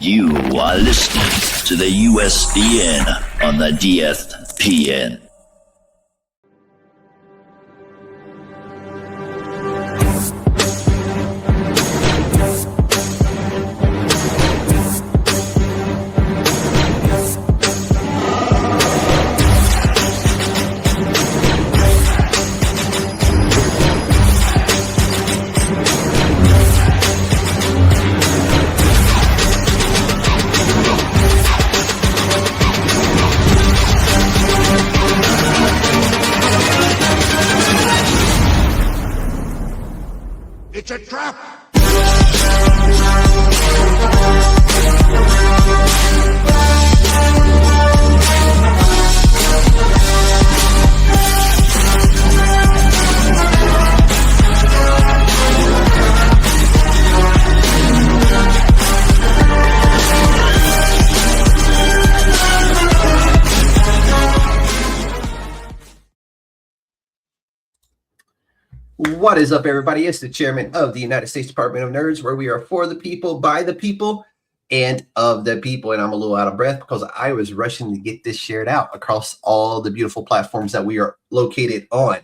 You are listening to the USDN on the DSPN. It's a trap! What is up, everybody? It's the chairman of the United States Department of Nerds, where we are for the people, by the people, and of the people. And I'm a little out of breath because I was rushing to get this shared out across all the beautiful platforms that we are located on.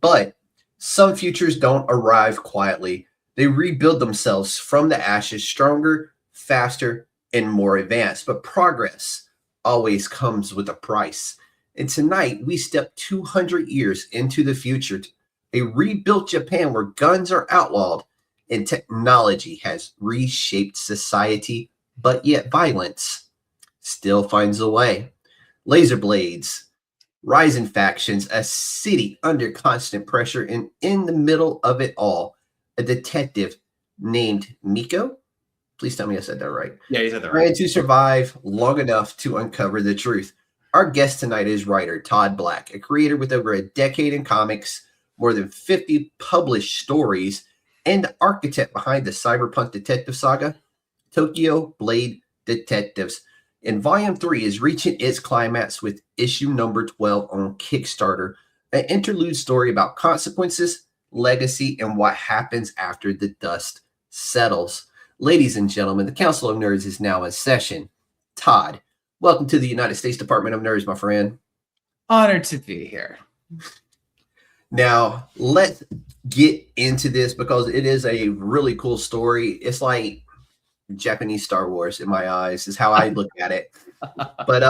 But some futures don't arrive quietly. They rebuild themselves from the ashes stronger, faster, and more advanced. But progress always comes with a price. And tonight, we step 200 years into the future, a rebuilt Japan where guns are outlawed and technology has reshaped society, but yet violence still finds a way. Laser blades, rising factions, a city under constant pressure, and in the middle of it all, a detective named Miko. Please tell me I said that right. Yeah, you said that Trying right. to survive long enough to uncover the truth. Our guest tonight is writer Todd Black, a creator with over a decade in comics, more than 50 published stories, and the architect behind the cyberpunk detective saga, Tokyo Blade Detectives. And Volume 3 is reaching its climax with issue number 12 on Kickstarter, an interlude story about consequences, legacy, and what happens after the dust settles. Ladies and gentlemen, the Council of Nerds is now in session. Todd, welcome to the United States Department of Nerds, my friend. Honored to be here. Now, let's get into this because it is a really cool story. It's like Japanese Star Wars in my eyes, is how I look at it. But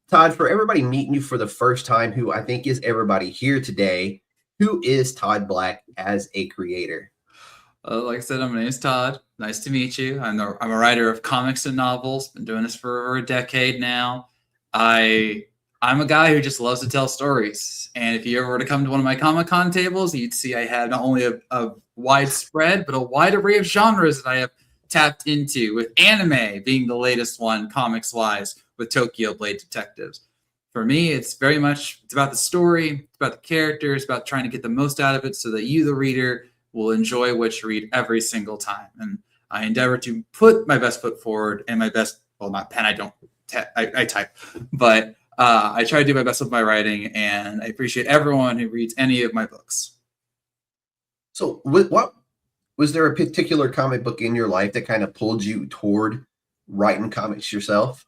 Todd, for everybody meeting you for the first time, who I think is everybody here today, who is Todd Black as a creator? Like I said, my name is Todd. Nice to meet you. I'm a writer of comics and novels. Been doing this for over a decade now. I'm a guy who just loves to tell stories. And if you ever were to come to one of my Comic-Con tables, you'd see I have not only a wide spread, but a wide array of genres that I have tapped into, with anime being the latest one, comics-wise, with Tokyo Blade Detectives. For me, it's about the story, it's about the characters, about trying to get the most out of it so that you, the reader, will enjoy what you read every single time. And I endeavor to put my best foot forward and my best, well, not pen, I type, but I try to do my best with my writing, and I appreciate everyone who reads any of my books. So what was there a particular comic book in your life that kind of pulled you toward writing comics yourself?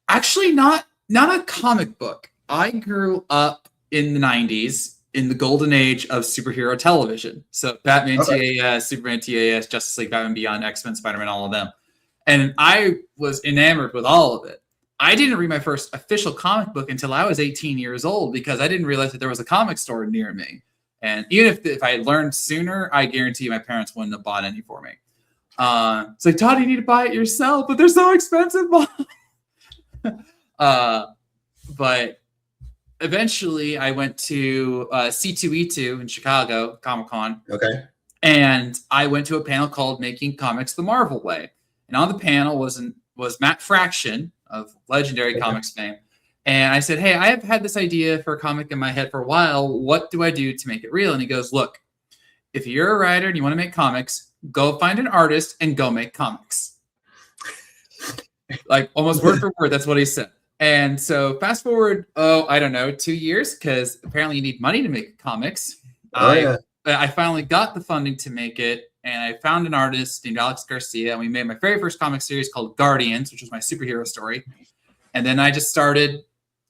Actually, not a comic book. I grew up in the 90s, in the golden age of superhero television. So Batman, Okay. TAS, Superman, TAS, Justice League, Batman Beyond, X-Men, Spider-Man, all of them. And I was enamored with all of it. I didn't read my first official comic book until I was 18 years old because I didn't realize that there was a comic store near me. And even if I had learned sooner, I guarantee my parents wouldn't have bought any for me. It's like, Todd, you need to buy it yourself, but they're so expensive, Mom. But eventually I went to C2E2 in Chicago, Comic-Con. Okay. And I went to a panel called Making Comics the Marvel Way. And on the panel was Matt Fraction of legendary comics fame. And I said, hey, I have had this idea for a comic in my head for a while. What do I do to make it real? And he goes, look, if you're a writer and you want to make comics, go find an artist and go make comics. Like almost word for word, that's what he said. And so fast forward, I don't know, 2 years, because apparently you need money to make comics. Oh, yeah. I finally got the funding to make it, and I found an artist named Alex Garcia, and we made my very first comic series called Guardians, which was my superhero story. And then I just started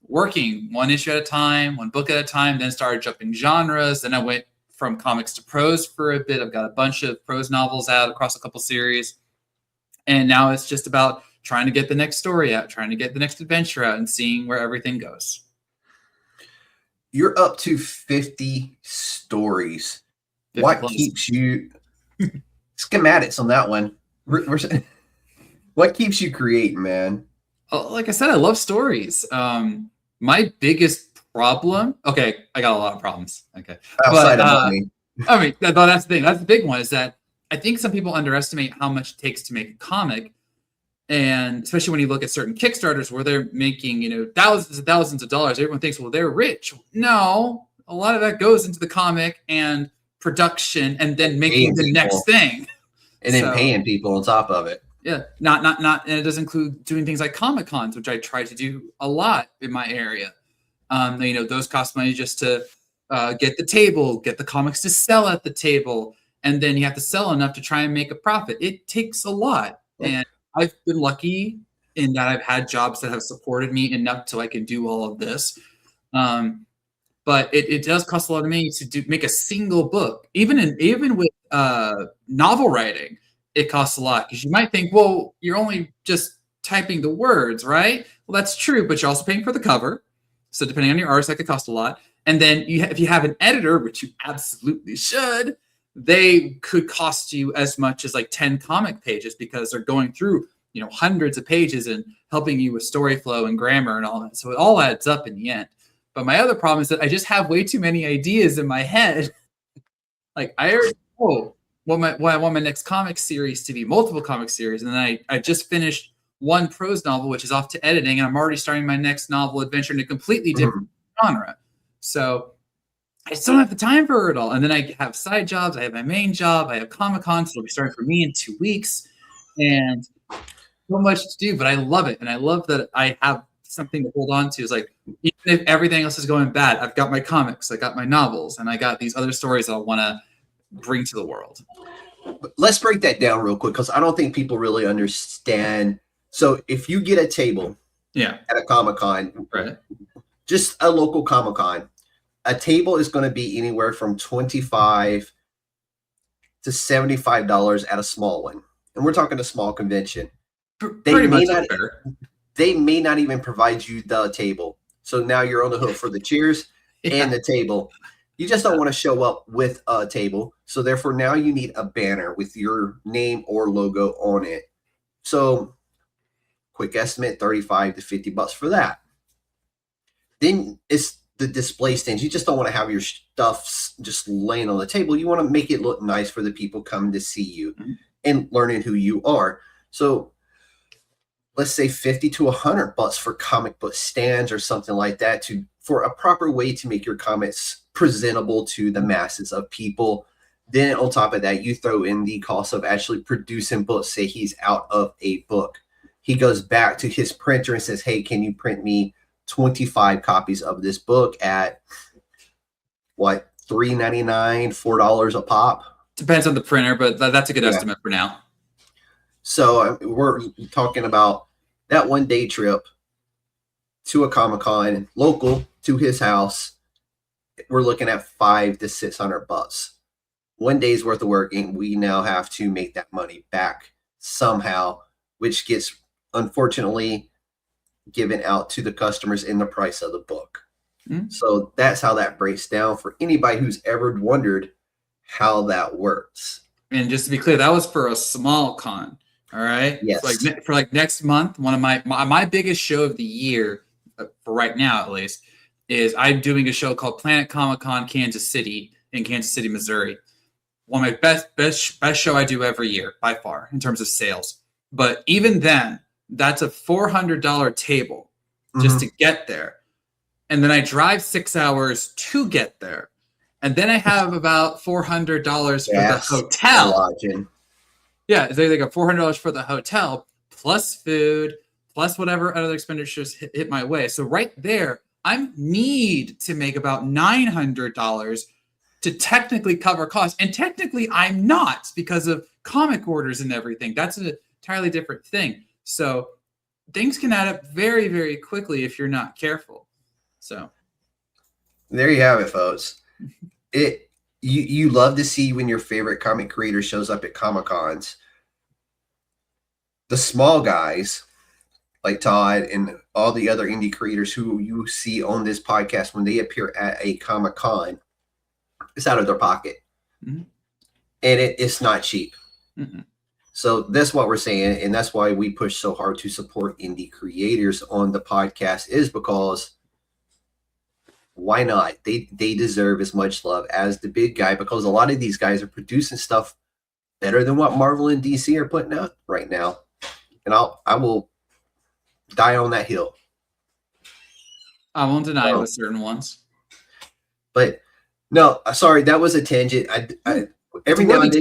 working one issue at a time, one book at a time, then started jumping genres. Then I went from comics to prose for a bit. I've got a bunch of prose novels out across a couple series. And now it's just about trying to get the next story out, trying to get the next adventure out, and seeing where everything goes. You're up to 50 stories. 50 what plus. keeps you schematics on that one? What keeps you creating, man? Like I said, I love stories. My biggest problem. Okay, I got a lot of problems. Okay, Outside of money. I mean, that's the thing. That's the big one. Is that I think some people underestimate how much it takes to make a comic, and especially when you look at certain Kickstarters where they're making thousands and thousands of dollars. Everyone thinks, well, they're rich. No, a lot of that goes into the comic and production, and then making the next thing, and then paying people on top of it. Yeah, not, and it does include doing things like Comic Cons, which I try to do a lot in my area. Those cost money just to get the table, get the comics to sell at the table, and then you have to sell enough to try and make a profit. It takes a lot, and I've been lucky in that I've had jobs that have supported me enough till I can do all of this. But it does cost a lot of money to make a single book, even with novel writing. It costs a lot because you might think, well, you're only just typing the words, right? Well, that's true, but you're also paying for the cover. So depending on your artist, that could cost a lot. And then if you have an editor, which you absolutely should, they could cost you as much as like 10 comic pages because they're going through, hundreds of pages and helping you with story flow and grammar and all that. So it all adds up in the end. But my other problem is that I just have way too many ideas in my head. Like I already know what I want my next comic series to be, multiple comic series. And then I just finished one prose novel, which is off to editing, and I'm already starting my next novel adventure in a completely different genre. So I just don't have the time for it all. And then I have side jobs. I have my main job. I have Comic Con, so it'll be starting for me in 2 weeks. And so much to do, but I love it. And I love that I have something to hold on to. It's like, even if everything else is going bad, I've got my comics, I got my novels, and I got these other stories that I want to bring to the world. Let's break that down real quick because I don't think people really understand. So if you get a table at a Comic-Con, right, just a local Comic-Con, a table is going to be anywhere from $25 to $75 at a small one. And we're talking a small convention. They may not even provide you the table. So now you're on the hook for the chairs and the table. You just don't want to show up with a table. So therefore now you need a banner with your name or logo on it. So quick estimate, $35 to $50 for that. Then it's the display stands. You just don't want to have your stuff just laying on the table. You want to make it look nice for the people coming to see you and learning who you are. So let's say $50 to $100 for comic book stands or something like that for a proper way to make your comics presentable to the masses of people. Then on top of that, you throw in the cost of actually producing books. Say he's out of a book. He goes back to his printer and says, hey, can you print me 25 copies of this book at what, $3.99, $4 a pop? Depends on the printer, but that's a good estimate for now. So we're talking about that one day trip to a Comic-Con, local to his house. We're looking at $500 to $600. 1 day's worth of work, and we now have to make that money back somehow, which gets unfortunately given out to the customers in the price of the book. So that's how that breaks down for anybody who's ever wondered how that works. And just to be clear, that was for a small con. All right. Yes. For next month, one of my biggest show of the year, for right now at least, is I'm doing a show called Planet Comic Con Kansas City in Kansas City, Missouri. One of my best show I do every year by far in terms of sales. But even then, that's a $400 table just to get there. And then I drive 6 hours to get there. And then I have about $400 for the hotel. Lodging. Yeah, they got $400 for the hotel, plus food, plus whatever other expenditures hit my way. So right there, I need to make about $900 to technically cover costs. And technically I'm not, because of comic orders and everything. That's an entirely different thing. So things can add up very, very quickly if you're not careful. So there you have it, folks. You love to see when your favorite comic creator shows up at Comic-Cons. The small guys like Todd and all the other indie creators who you see on this podcast, when they appear at a Comic-Con, it's out of their pocket. Mm-hmm. And it's not cheap. Mm-hmm. So that's what we're saying. And that's why we push so hard to support indie creators on the podcast, is because why not? They deserve as much love as the big guy, because a lot of these guys are producing stuff better than what Marvel and DC are putting out right now. And I will die on that hill. I won't deny it with certain ones. But no, sorry, that was a tangent. Every now and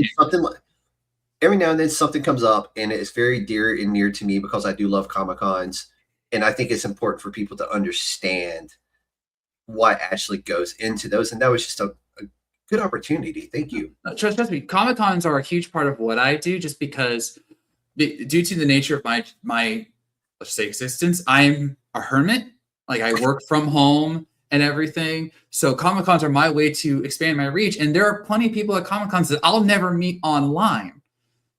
then something comes up, and it's very dear and near to me because I do love Comic-Cons, and I think it's important for people to understand what actually goes into those. And that was just a good opportunity. Thank you. Trust me, Comic-Cons are a huge part of what I do, just because due to the nature of my let's say existence, I'm a hermit. Like, I work from home and everything. So Comic-Cons are my way to expand my reach. And there are plenty of people at Comic-Cons that I'll never meet online.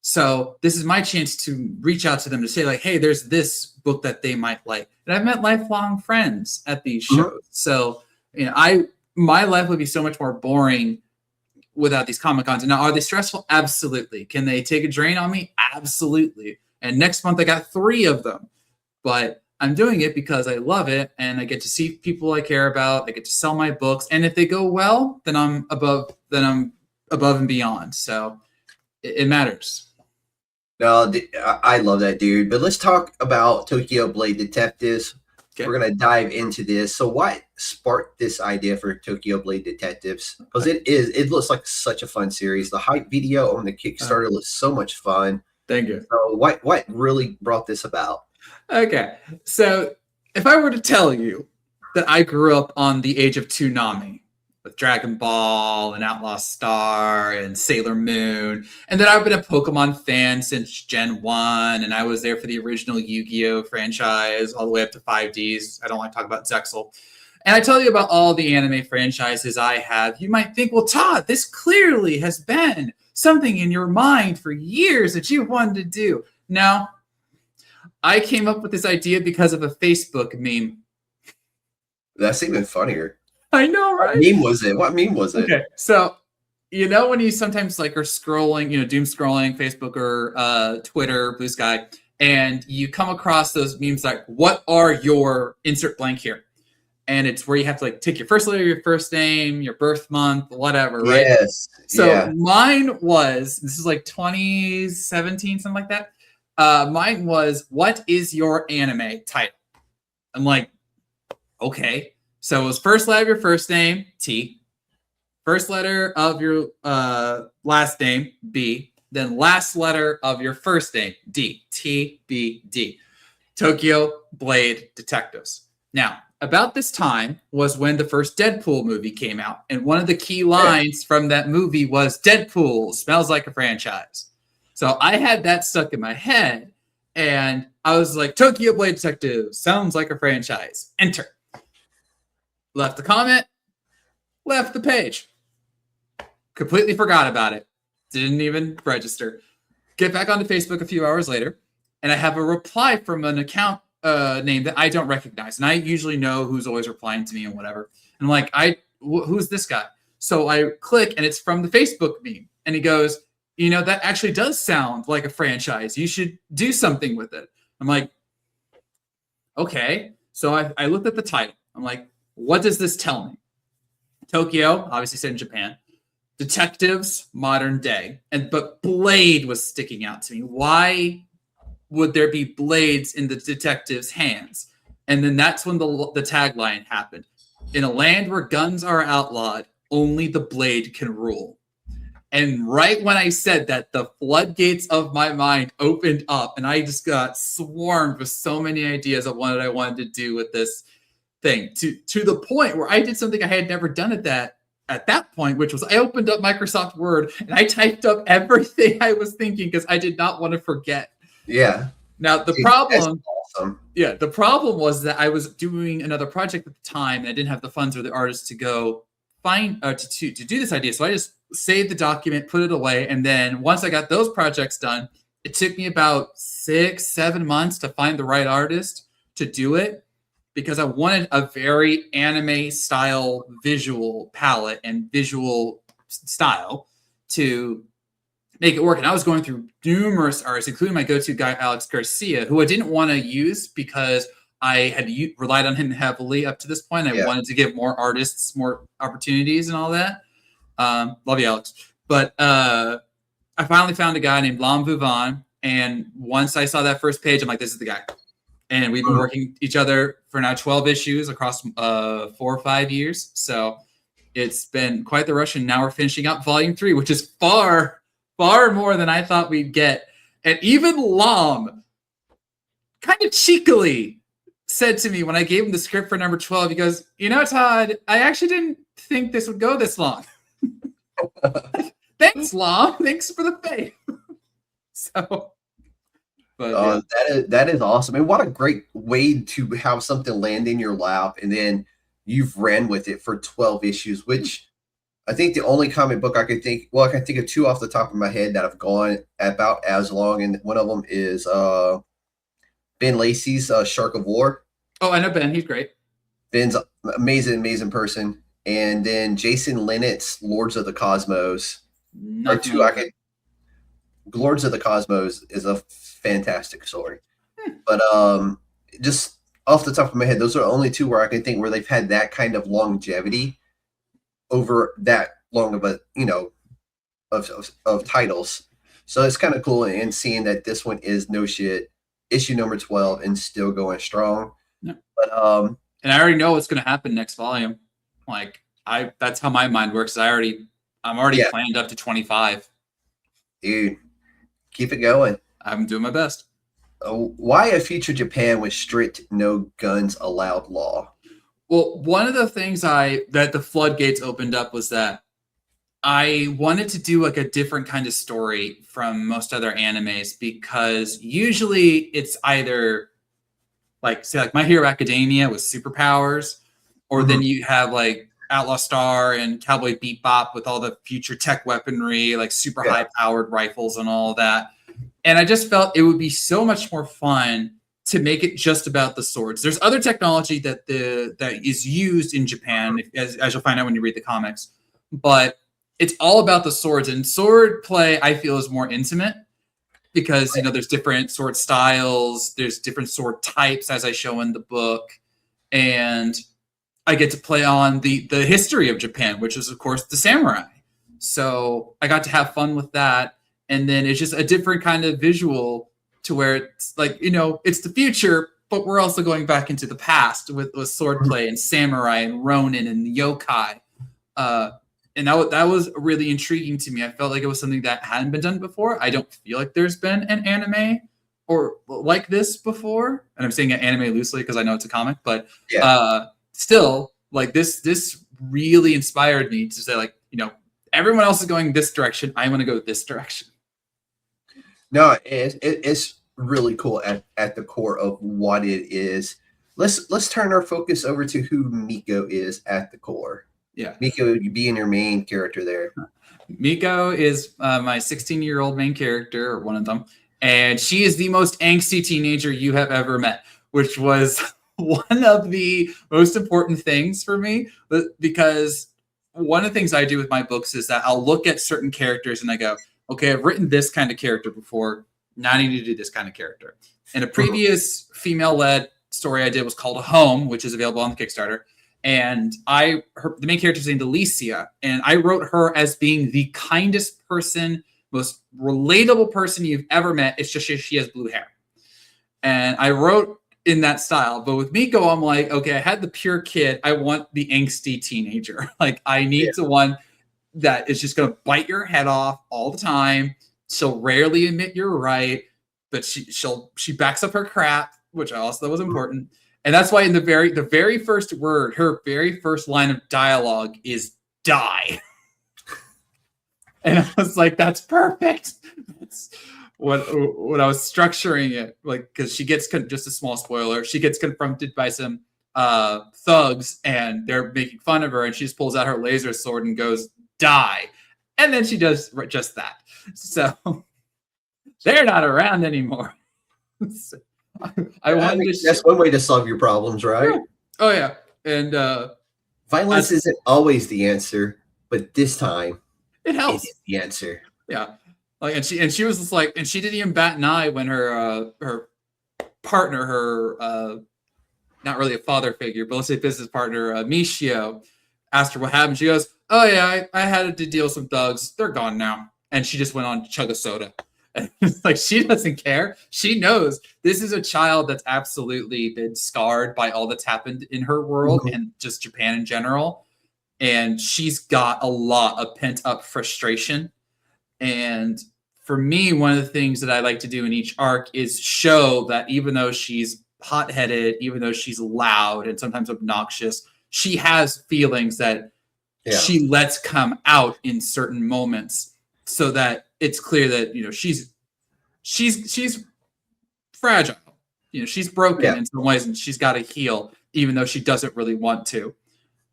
So this is my chance to reach out to them to say, like, hey, there's this book that they might like. And I've met lifelong friends at these shows. Mm-hmm. So, my life would be so much more boring without these Comic-Cons. And now, are they stressful? Absolutely. Can they take a drain on me? Absolutely. And next month I got 3 of them. But I'm doing it because I love it, and I get to see people I care about. I get to sell my books, and if they go well, then I'm above and beyond. So it matters. No, I love that, dude. But let's talk about Tokyo Blade Detectives. Okay. We're gonna dive into this. So, what sparked this idea for Tokyo Blade Detectives? Because it looks like such a fun series. The hype video on the Kickstarter looks so much fun. Thank you. So, what really brought this about? Okay, so if I were to tell you that I grew up on the age of Toonami with Dragon Ball and Outlaw Star and Sailor Moon, and that I've been a Pokemon fan since Gen 1, and I was there for the original Yu-Gi-Oh! Franchise all the way up to 5Ds. I don't like to talk about Zexal. And I tell you about all the anime franchises I have, you might think, well, Todd, this clearly has been something in your mind for years that you wanted to do. Now, I came up with this idea because of a Facebook meme. That's even funnier. I know, right? What meme was it? Okay, so when you sometimes are scrolling, doom scrolling Facebook or Twitter, Blue Sky, and you come across those memes like, what are your insert blank here? And it's where you have to take your first letter, your first name, your birth month, whatever, right? Yes. So mine was, this is 2017, something like that. Mine was, what is your anime title? I'm like, okay. So it was first letter of your first name, T. First letter of your last name, B. Then last letter of your first name, D. T, B, D. Tokyo Blade Detectives. Now, about this time was when the first Deadpool movie came out. And one of the key lines from that movie was, Deadpool smells like a franchise. So I had that stuck in my head, and I was like, Tokyo Blade Detectives sounds like a franchise. Enter. Left the comment, left the page. Completely forgot about it. Didn't even register. Get back onto Facebook a few hours later, and I have a reply from an account name that I don't recognize. And I usually know who's always replying to me and whatever. And I'm like, who's this guy? So I click, and it's from the Facebook meme. And he goes, that actually does sound like a franchise. You should do something with it. I'm like, okay. So I looked at the title. I'm like, what does this tell me? Tokyo, obviously set in Japan. Detectives, modern day. But Blade was sticking out to me. Why would there be blades in the detectives' hands? And then that's when the tagline happened. In a land where guns are outlawed, only the blade can rule. And right when I said that, the floodgates of my mind opened up, and I just got swarmed with so many ideas of what I wanted to do with this thing, to the point where I did something I had never done at that at that point, which was I opened up Microsoft Word and I typed up everything I was thinking because I did not want to forget. Yeah. Now the Dude, problem, that's awesome. yeah, the problem was that I was doing another project at the time and I didn't have the funds or the artists to go find to do this idea. So I just saved the document, put it away, and then once I got those projects done, it took me about 6-7 months to find the right artist to do it because I wanted a very anime style visual palette and visual style to make it work. And I was going through numerous artists, including my go-to guy, Alex Garcia, who I didn't want to use because I had relied on him heavily up to this point. I wanted to give more artists more opportunities and all that. Love you, Alex. But I finally found a guy named Lam Vuvan. And once I saw that first page, I'm like, this is the guy. And we've been working each other for now 12 issues across 4 or 5 years. So it's been quite the rush. And now we're finishing up volume 3, which is far, far more than I thought we'd get. And even Lam kind of cheekily said to me when I gave him the script for number 12, he goes, you know, Todd, I actually didn't think this would go this long. Thanks, Lam. Thanks for the faith. So, but that is awesome. And what a great way to have something land in your lap and then you've ran with it for 12 issues, which I think the only comic book I can think of 2 off the top of my head that have gone about as long. And one of them is Ben Lacey's Shark of War. Oh, I know Ben. He's great. Ben's amazing person. And then Jason Linnett's Lords of the Cosmos. Lords of the Cosmos is a fantastic story. But just off the top of my head, those are the only 2 where I can think where they've had that kind of longevity over that long of a, of titles. So it's kind of cool and seeing that this one is no shit issue number 12 and still going strong. Yeah. But and I already know what's going to happen next volume. Like that's how my mind works. I'm already planned up to 25. Dude, keep it going. I'm doing my best. Why a future Japan with strict no guns allowed law? Well, one of the things that the floodgates opened up was that I wanted to do like a different kind of story from most other animes because usually it's either like, say, like My Hero Academia with superpowers, or then you have like Outlaw Star and Cowboy Bebop with all the future tech weaponry, like super high-powered rifles and all that. And I just felt it would be so much more fun to make it just about the swords. There's other technology that is used in Japan, as you'll find out when you read the comics, but it's all about the swords. And sword play, I feel, is more intimate because there's different sword styles, there's different sword types, as I show in the book, and I get to play on the history of Japan, which is, of course, the samurai. So I got to have fun with that. And then it's just a different kind of visual to where it's like, it's the future, but we're also going back into the past with swordplay and samurai and ronin and yokai. And that was really intriguing to me. I felt like it was something that hadn't been done before. I don't feel like there's been an anime or like this before. And I'm saying anime loosely because I know it's a comic, but still, like this really inspired me to say, like, everyone else is going this direction. I want to go this direction. No, it's really cool at the core of what it is. Let's turn our focus over to who Miko is at the core. Yeah, Miko, you being your main character there. Miko is my 16-year-old main character, or one of them, and she is the most angsty teenager you have ever met, which was one of the most important things for me, because one of the things I do with my books is that I'll look at certain characters and I go, okay, I've written this kind of character before. Now I need to do this kind of character. And a previous female-led story I did was called Home, which is available on the Kickstarter. And the main character is named Alicia. And I wrote her as being the kindest person, most relatable person you've ever met. It's just she has blue hair. And I wrote in that style. But with Miko, I'm like, okay, I had the pure kid. I want the angsty teenager. Like, I need the one that is just going to bite your head off all the time. She'll rarely admit you're right, but she backs up her crap, which I also thought was important. And that's why in the very first word, her very first line of dialogue is die. And I was like, that's perfect. That's when I was structuring it, like, because she gets, just a small spoiler, she gets confronted by some thugs and they're making fun of her, and she just pulls out her laser sword and goes, die. And then she does just that. So they're not around anymore. So, that's one way to solve your problems, right? Yeah. Oh yeah. And violence isn't always the answer, but this time it helps. It is the answer. Yeah. Like, and she was just like, and she didn't even bat an eye when her partner, her not really a father figure, but let's say business partner, Michio, asked her what happened. She goes, oh yeah, I had to deal with some thugs. They're gone now. And she just went on to chug a soda. And it's like, she doesn't care. She knows this is a child that's absolutely been scarred by all that's happened in her world and just Japan in general. And she's got a lot of pent up frustration. And for me, one of the things that I like to do in each arc is show that even though she's hot-headed, even though she's loud and sometimes obnoxious, she has feelings that she lets come out in certain moments, so that it's clear that, you know, she's fragile. You know, she's broken in some ways, and she's got to heal, even though she doesn't really want to.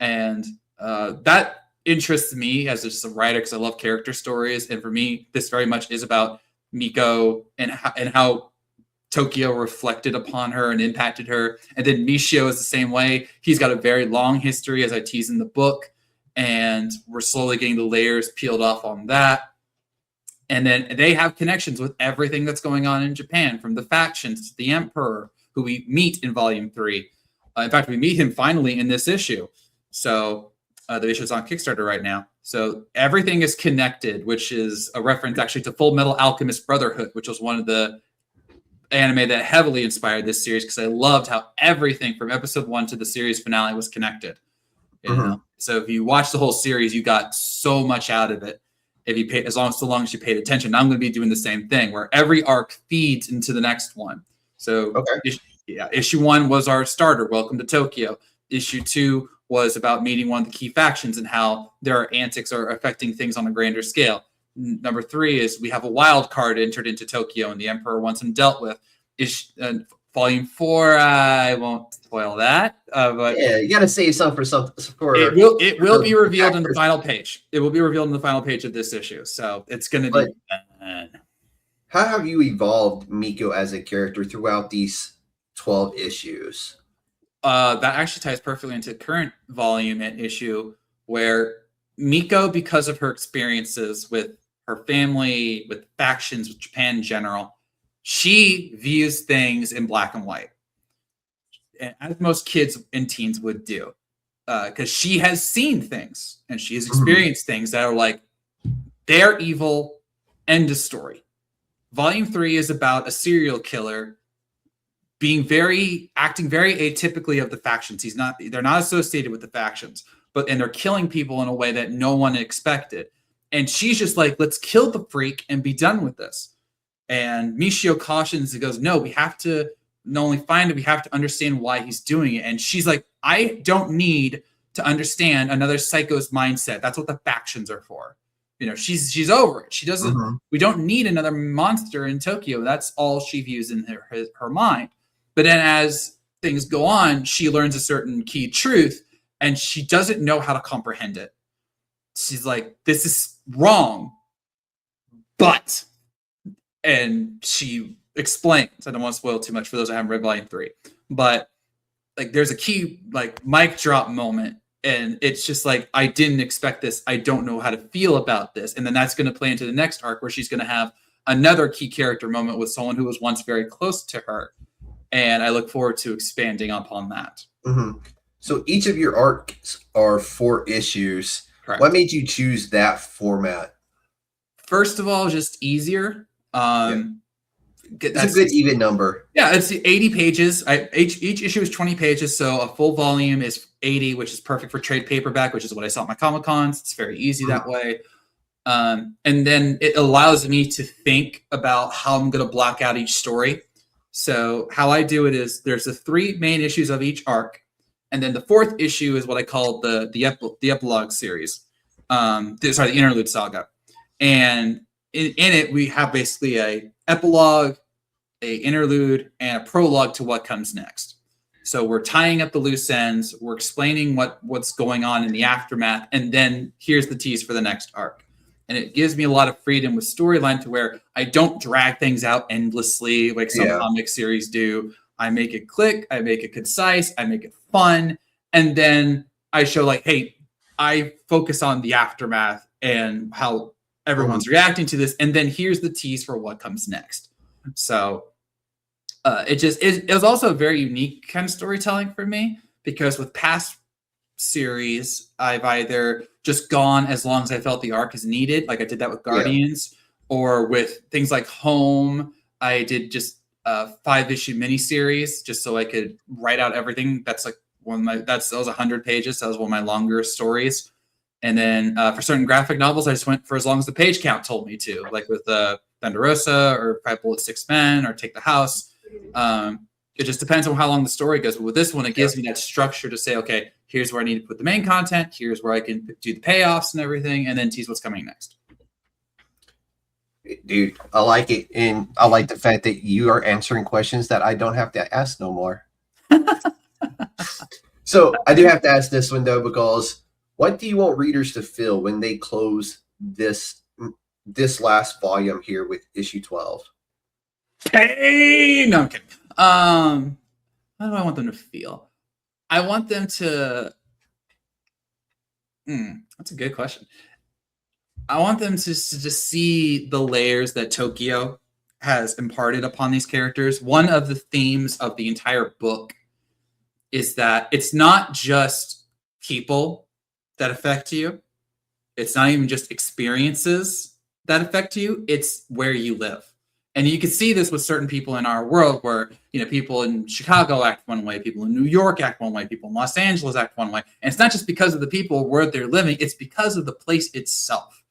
And that interests me as just a writer, because I love character stories. And for me, this very much is about Miko and how Tokyo reflected upon her and impacted her. And then Michio is the same way. He's got a very long history, as I tease in the book, and we're slowly getting the layers peeled off on that. And then they have connections with everything that's going on in Japan, from the factions to the Emperor, who we meet in Volume 3. In fact, we meet him finally in this issue. So the issue is on Kickstarter right now. So everything is connected, which is a reference actually to Full Metal Alchemist Brotherhood, which was one of the anime that heavily inspired this series, because I loved how everything from episode 1 to the series finale was connected. You know? So if you watch the whole series, you got so much out of it. If you pay, so long as you paid attention. I'm going to be doing the same thing, where every arc feeds into the next one. So issue 1 was our starter, Welcome to Tokyo. Issue 2 was about meeting one of the key factions and how their antics are affecting things on a grander scale. Number 3 is we have a wild card entered into Tokyo, and the Emperor wants him dealt with. Volume 4, I won't spoil that. But yeah, you got to save some for some. It will be revealed in the final page. It will be revealed in the final page of this issue. So it's going to be. How have you evolved Miko as a character throughout these 12 issues? That actually ties perfectly into current volume and issue, where Miko, because of her experiences with her family, with factions, with Japan in general, she views things in black and white, as most kids and teens would do, because she has seen things and she has experienced things that are like, they're evil, end of story. Volume 3 is about a serial killer acting very atypically of the factions. They're not associated with the factions, and they're killing people in a way that no one expected. And she's just like, let's kill the freak and be done with this. And Michio cautions and goes, no, we have to not only find it, we have to understand why he's doing it. And she's like, I don't need to understand another psycho's mindset. That's what the factions are for. You know, she's over it. She doesn't, we don't need another monster in Tokyo. That's all she views in her mind. But then as things go on, she learns a certain key truth, and she doesn't know how to comprehend it. She's like, this is wrong, but... And she explains, I don't want to spoil too much for those that haven't read Volume 3, but like there's a key like mic drop moment, and it's just like, I didn't expect this. I don't know how to feel about this. And then that's going to play into the next arc, where she's going to have another key character moment with someone who was once very close to her. And I look forward to expanding upon that. So each of your arcs are 4 issues. Correct. What made you choose that format? First of all, just easier. It's a good even number. Yeah, it's 80 pages. Each issue is 20 pages, so a full volume is 80, which is perfect for trade paperback, which is what I sell at my Comic-Cons. It's very easy that way. And then it allows me to think about how I'm going to block out each story. So how I do it is there's the 3 main issues of each arc, and then the 4th issue is what I call the epilogue series. The interlude saga. And in it, we have basically a epilogue, a interlude, and a prologue to what comes next. So we're tying up the loose ends. We're explaining what's going on in the aftermath. And then here's the tease for the next arc. And it gives me a lot of freedom with storyline to where I don't drag things out endlessly like some comic series do. I make it click. I make it concise. I make it fun. And then I show like, hey, I focus on the aftermath and how everyone's reacting to this. And then here's the tease for what comes next. So it was also a very unique kind of storytelling for me, because with past series, I've either just gone as long as I felt the arc is needed, like I did that with Guardians, or with things like Home, I did just a 5-issue miniseries just so I could write out everything. That's like that was 100 pages. That was one of my longer stories. And then for certain graphic novels, I just went for as long as the page count told me to, like with Benderosa or 5 Bullets, 6 Men, or Take the House. It just depends on how long the story goes. But with this one, it gives me that structure to say, okay, here's where I need to put the main content. Here's where I can do the payoffs and everything, and then tease what's coming next. Dude, I like it. And I like the fact that you are answering questions that I don't have to ask no more. So I do have to ask this one, though, because what do you want readers to feel when they close this last volume here with issue 12? Hey, no, I'm kidding. How do I want them to feel? I want them to. That's a good question. I want them to just see the layers that Tokyo has imparted upon these characters. One of the themes of the entire book is that it's not just people that affect you. It's not even just experiences that affect you. It's where you live. And you can see this with certain people in our world where, people in Chicago act one way, people in New York act one way, people in Los Angeles act one way. And it's not just because of the people where they're living, it's because of the place itself.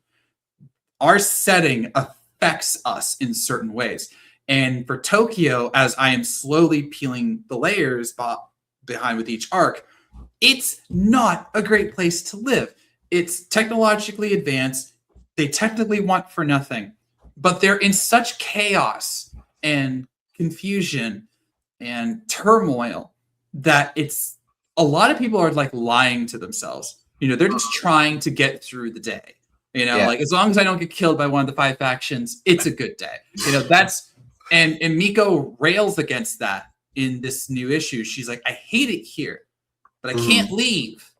Our setting affects us in certain ways. And for Tokyo, as I am slowly peeling the layers behind with each arc, it's not a great place to live. It's technologically advanced. They technically want for nothing. But they're in such chaos and confusion and turmoil that it's a lot of people are like lying to themselves. They're just trying to get through the day. Like as long as I don't get killed by one of the 5 factions, it's a good day. That's and Miko rails against that in this new issue. She's like, I hate it here, but I can't leave.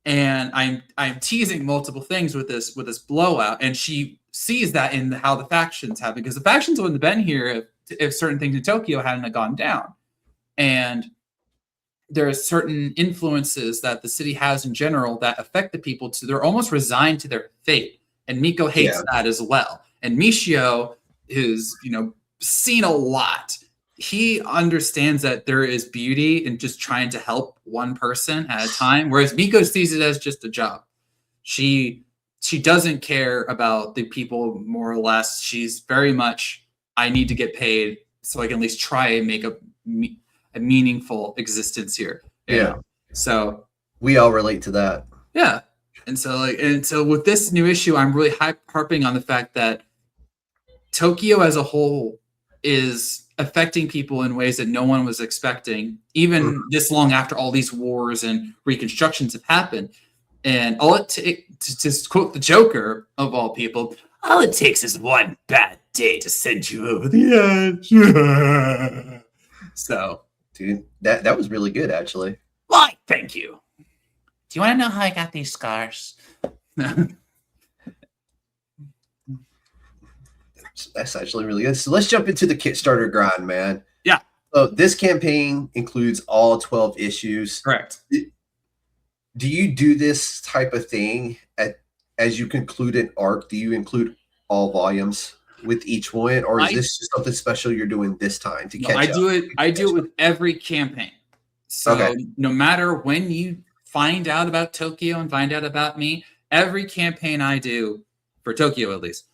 And I'm teasing multiple things with this blowout, and she sees that in how the factions happen, because the factions wouldn't have been here if certain things in Tokyo hadn't gone down. And there are certain influences that the city has in general that affect the people they're almost resigned to their fate. And Miko hates that as well. And Michio, who's seen a lot, he understands that there is beauty in just trying to help one person at a time, whereas Miko sees it as just a job. She doesn't care about the people more or less. She's very much, I need to get paid so I can at least try and make a meaningful existence here. So we all relate to that. Yeah. And so with this new issue, I'm really harping on the fact that Tokyo as a whole is affecting people in ways that no one was expecting, even this long after all these wars and reconstructions have happened. And to quote the Joker of all people, all it takes is one bad day to send you over the edge. So, dude, that was really good, actually. Why? Thank you. Do you want to know how I got these scars? That's actually really good. So let's jump into the Kickstarter grind, man. Yeah. So this campaign includes all 12 issues. Correct. Do you do this type of thing as you conclude an arc? Do you include all volumes with each one, or is this just something special you're doing this time to catch up? I do it with every campaign. So no matter when you find out about Tokyo and find out about me, every campaign I do, for Tokyo at least,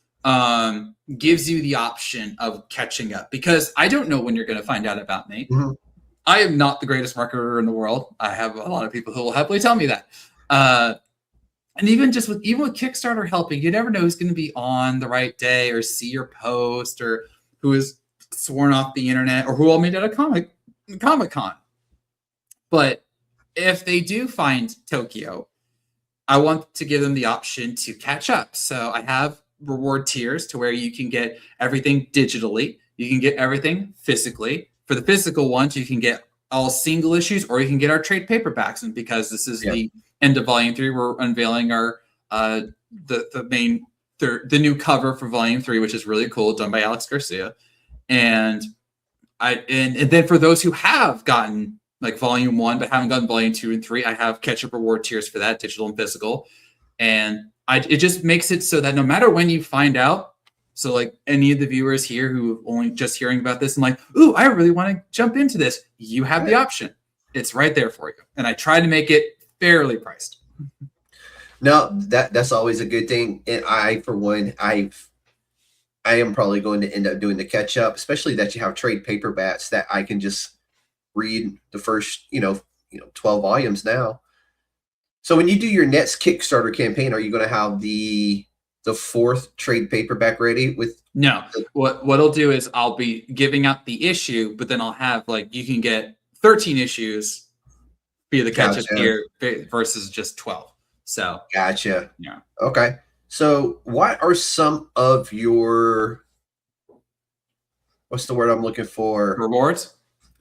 gives you the option of catching up, because I don't know when you're going to find out about me. I am not the greatest marketer in the world. I have a lot of people who will happily tell me that. And even with Kickstarter helping, you never know who's going to be on the right day or see your post or who is sworn off the internet or who all made at a Comic-Con. But if they do find Tokyo, I want to give them the option to catch up. So I have reward tiers to where you can get everything digitally. You can get everything physically. For the physical ones, you can get all single issues, or you can get our trade paperbacks. And because this is the end of Volume 3, we're unveiling our the new cover for Volume 3, which is really cool, done by Alex Garcia. And then for those who have gotten like Volume 1 but haven't gotten Volume 2 and 3, I have catch-up reward tiers for that, digital and physical. And it just makes it so that no matter when you find out, so like any of the viewers here who only just hearing about this and like, ooh, I really want to jump into this, you have the option. It's right there for you. And I try to make it fairly priced. No, that's always a good thing. And I, for one, I am probably going to end up doing the catch up, especially that you have trade paperbacks that I can just read the first, 12 volumes now. So when you do your next Kickstarter campaign, are you going to have the fourth trade paperback ready with? No, what I'll do is I'll be giving out the issue, but then I'll have like, you can get 13 issues via the catch-up tier versus just 12. So gotcha. Yeah. Okay. So what are some of your, what's the word I'm looking for?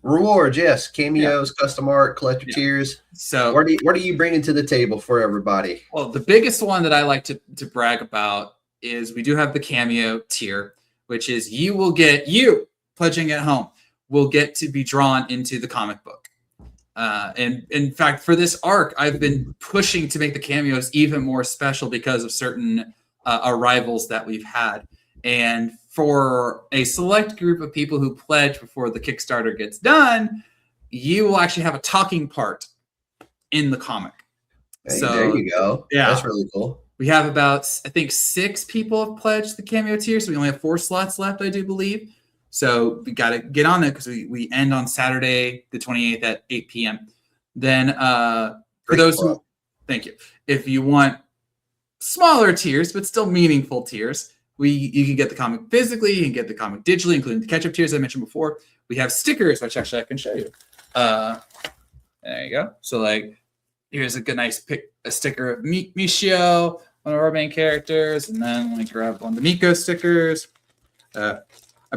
Rewards, yes. Cameos, custom art, collector tiers. So what are you bringing to the table for everybody? Well, the biggest one that I like to brag about is we do have the cameo tier, which is you pledging at home will get to be drawn into the comic book. And in fact, for this arc, I've been pushing to make the cameos even more special because of certain arrivals that we've had. And for a select group of people who pledge before the Kickstarter gets done, you will actually have a talking part in the comic. Hey, so there you go. Yeah, that's really cool. We have about, I think, 6 people have pledged the cameo tier, so we only have 4 slots left, I do believe. So we got to get on it because we end on Saturday the 28th at 8 p.m. Then for those who, thank you. If you want smaller tiers but still meaningful tiers, you can get the comic physically, you can get the comic digitally, including the catch-up tiers I mentioned before. We have stickers, which actually I can show you. There you go. So like, here's a good nice a sticker of Michio, one of our main characters, and then like grab one of the Miko stickers. I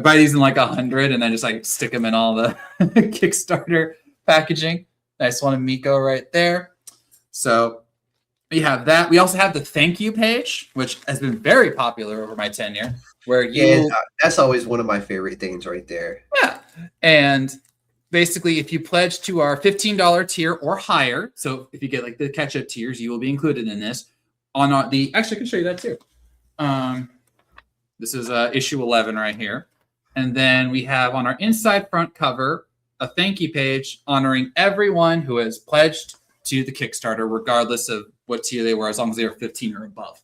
buy these in like 100 and then just like stick them in all the Kickstarter packaging. Nice one of Miko right there. So we have that. We also have the thank you page, which has been very popular over my tenure. Where that's always one of my favorite things right there. Yeah. And basically, if you pledge to our $15 tier or higher, so if you get like the catch-up tiers, you will be included in this. Actually, I can show you that too. This is issue 11 right here. And then we have on our inside front cover a thank you page honoring everyone who has pledged to the Kickstarter, regardless of what tier they were, as long as they were 15 or above.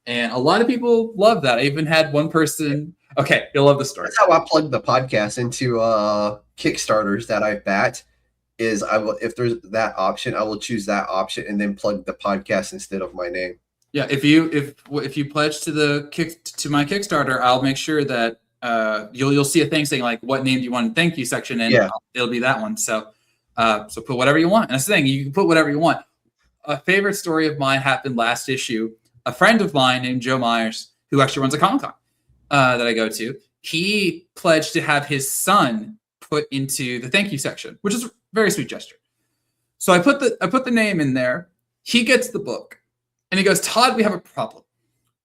And a lot of people love that. I even had one person. Okay, you'll love the story. That's how I plug the podcast into Kickstarters that I backed. Is if there's that option, I will choose that option and then plug the podcast instead of my name. Yeah, if you pledge to my Kickstarter, I'll make sure that you'll see a thing saying like what name do you want in the thank you section, and it'll be that one. So put whatever you want. And that's the thing, you can put whatever you want. A favorite story of mine happened last issue. A friend of mine named Joe Myers, who actually runs a Comic-Con that I go to, he pledged to have his son put into the thank you section, which is a very sweet gesture. So I put the name in there. He gets the book, and he goes, "Todd, we have a problem."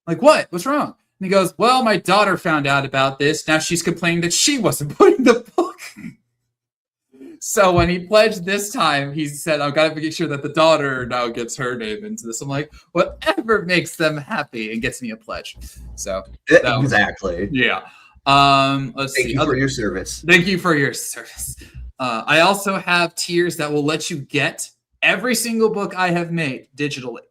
I'm like, what? What's wrong? And he goes, "Well, my daughter found out about this. Now she's complaining that she wasn't putting the book." So when he pledged this time, he said, "I've got to make sure that the daughter now gets her name into this." I'm like, whatever makes them happy and gets me a pledge. So exactly. Yeah. Thank you for your service. Thank you for your service. I also have tiers that will let you get every single book I have made digitally,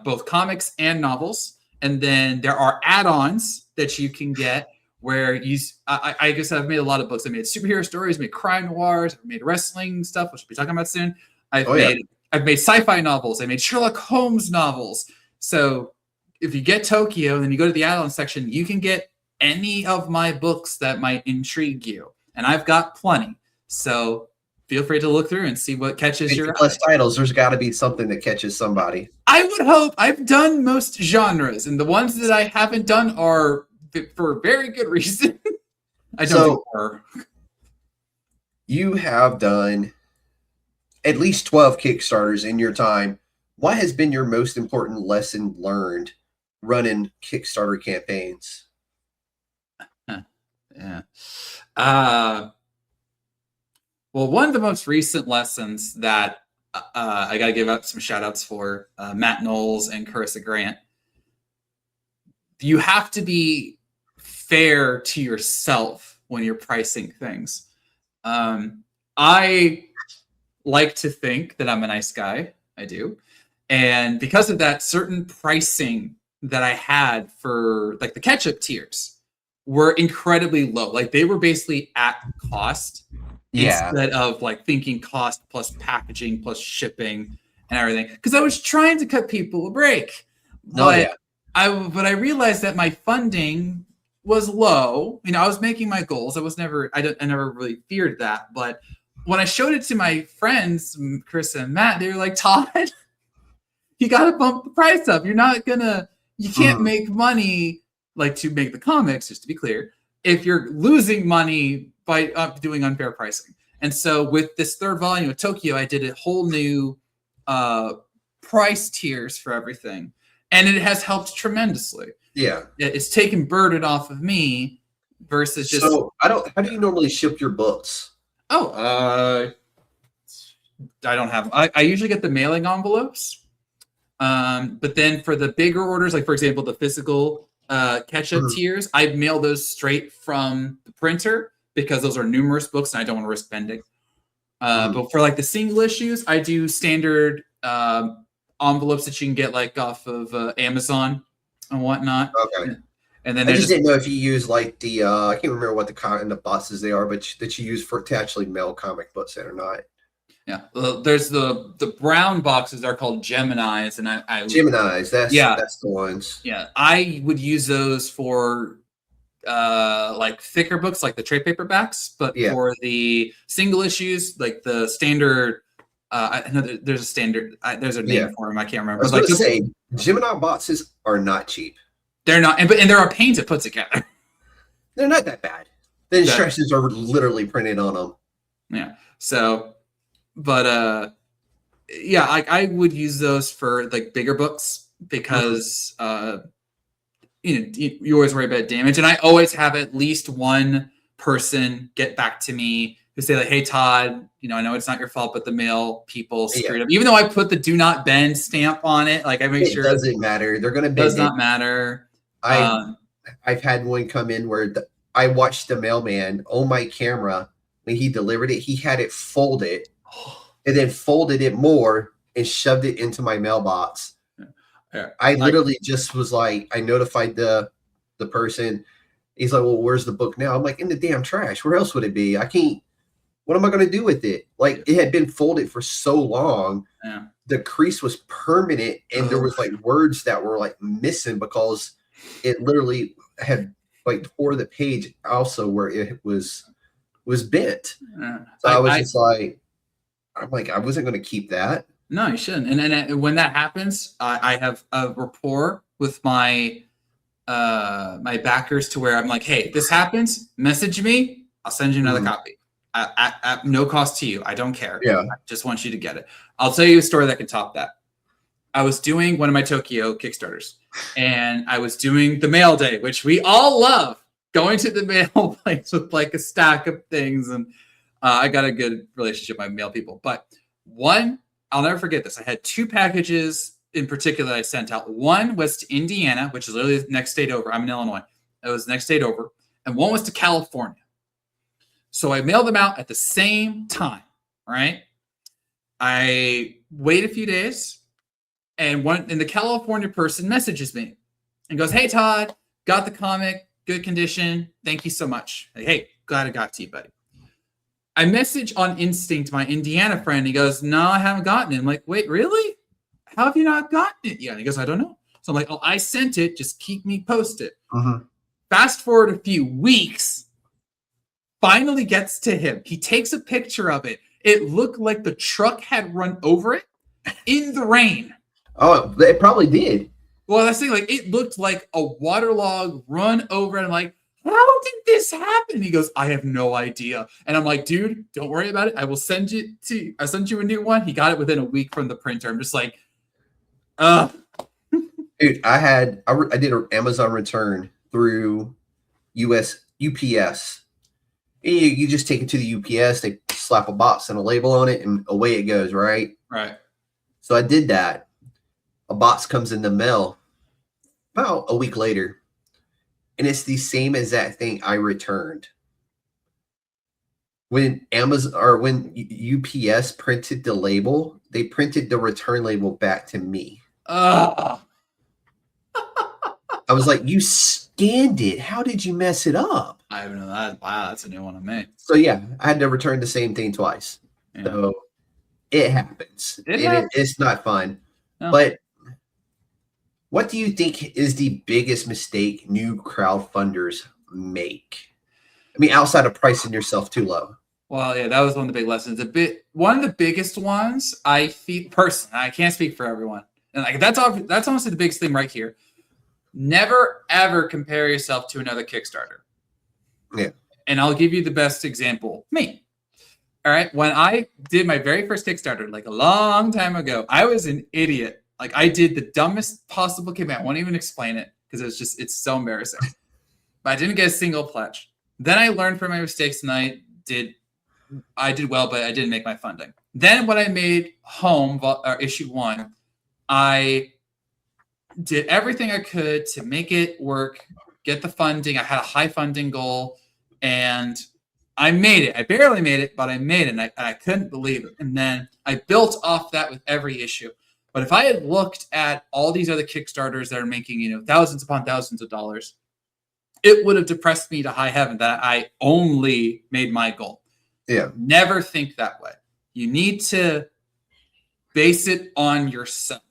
both comics and novels. And then there are add-ons that you can get where I guess I've made a lot of books. I made superhero stories, made crime noirs, I've made wrestling stuff, which we'll be talking about soon. I've made I've made sci-fi novels. I made Sherlock Holmes novels. So if you get Tokyo and then you go to the add-on section, you can get any of my books that might intrigue you. And I've got plenty. So feel free to look through and see what catches your eye. Plus titles, there's got to be something that catches somebody. I would hope. I've done most genres, and the ones that I haven't done are for very good reason. I don't do horror. You have done at least 12 Kickstarters in your time. What has been your most important lesson learned running Kickstarter campaigns? Yeah. Well, one of the most recent lessons that I got to give out some shout outs for Matt Knowles and Carissa Grant. You have to be fair to yourself when you're pricing things. I like to think that I'm a nice guy. I do. And because of that, certain pricing that I had for like the ketchup tiers were incredibly low. Like they were basically at cost instead of like thinking cost plus packaging plus shipping and everything. Because I was trying to cut people a break. But I realized that my funding was low. You know, I was making my goals. I never really feared that. But when I showed it to my friends, Chris and Matt, they were like, Todd, you got to bump the price up. You can't make money like to make the comics, just to be clear, if you're losing money by doing unfair pricing. And so with this third volume of Tokyo, I did a whole new price tiers for everything. And it has helped tremendously. Yeah. It's taken burden off of me versus just... So how do you normally ship your books? I don't have... I usually get the mailing envelopes. But then for the bigger orders, like for example, the physical catch-up tiers, I mail those straight from the printer because those are numerous books and I don't want to risk bending. But for like the single issues, I do standard envelopes that you can get like off of Amazon and whatnot. Okay. And then I just didn't know if you use like the I can't remember what the kind of boxes they are, but that you use to actually mail comic books in or not. Yeah, there's the brown boxes are called Geminis, and I Geminis. That's the ones. Yeah, I would use those for like thicker books, like the trade paperbacks. But for the single issues, like the standard, I know there's a standard. There's a name for them. I can't remember. I was going to say Gemini boxes are not cheap. They're not, and they're a pain to put together. They're not that bad. The instructions are literally printed on them. Yeah. So. But I would use those for like bigger books because you always worry about damage, and I always have at least one person get back to me who say like, "Hey Todd, I know it's not your fault, but the mail people screwed up." Even though I put the "Do not bend" stamp on it, like I make sure it doesn't matter. They're going to bend. Does not matter. I've had one come in where I watched the mailman on my camera when he delivered it. He had it folded. And then folded it more and shoved it into my mailbox. I literally just was like, I notified the person. He's like, "Well, where's the book now?" I'm like, "In the damn trash. Where else would it be? I can't. What am I going to do with it?" Like it had been folded for so long. Yeah. The crease was permanent, and there was like words that were like missing because it literally had like tore the page also where it was bent. So I was just like. I'm like, I wasn't going to keep that. No, you shouldn't. And then when that happens, I have a rapport with my my backers to where I'm like, "Hey, this happens. Message me. I'll send you another copy at no cost to you. I don't care. I just want you to get it." I'll tell you a story that can top that. I was doing one of my Tokyo Kickstarters, and I was doing the mail day, which we all love, going to the mail place with like a stack of things and. I got a good relationship with my mail people. But one, I'll never forget this. I had two packages in particular that I sent out. One was to Indiana, which is literally the next state over. I'm in Illinois. It was the next state over. And one was to California. So I mailed them out at the same time, right? I wait a few days, and the California person messages me and goes, "Hey, Todd, got the comic, good condition. Thank you so much. Hey, glad I got to you, buddy." I message on Instinct my Indiana friend. He goes, no, I haven't gotten it. I'm like, wait, really? How have you not gotten it yet? He goes, I don't know. So I'm like, oh, I sent it. Just keep me posted. Fast forward a few weeks, finally gets to him. He takes a picture of it. It looked like the truck had run over it in the rain. Oh, it probably did. Well, that's the thing. Like, it looked like a waterlog run over it. I'm like, how did this happen? He goes, I have no idea. And I'm like, dude, don't worry about it. I will send you I'll send you a new one. He got it within a week from the printer. I'm just like, Dude, I did an Amazon return through UPS. You just take it to the UPS, they slap a box and a label on it, and away it goes, right? Right. So I did that. A box comes in the mail about a week later, and it's the same as that thing I returned. When Amazon or when UPS printed the label, they printed the return label back to me. I was like, you scanned it. How did you mess it up? I don't know that. Wow, that's a new one on me. So yeah, I had to return the same thing twice. Yeah. So it happens. It's not fun. No. But what do you think is the biggest mistake new crowdfunders make? I mean, outside of pricing yourself too low. Well, yeah, that was one of the big lessons. One of the biggest ones, I feel personally, I can't speak for everyone. And like that's honestly the biggest thing right here. Never ever compare yourself to another Kickstarter. Yeah. And I'll give you the best example. Me. All right. When I did my very first Kickstarter, like a long time ago, I was an idiot. Like I did the dumbest possible campaign. I won't even explain it because it's so embarrassing. But I didn't get a single pledge. Then I learned from my mistakes and I did well, but I didn't make my funding. Then when I made Home issue 1, I did everything I could to make it work, get the funding. I had a high funding goal, and I made it. I barely made it, but I made it, and I couldn't believe it. And then I built off that with every issue. But if I had looked at all these other Kickstarters that are making, thousands upon thousands of dollars, it would have depressed me to high heaven that I only made my goal. Yeah. Never think that way. You need to base it on yourself.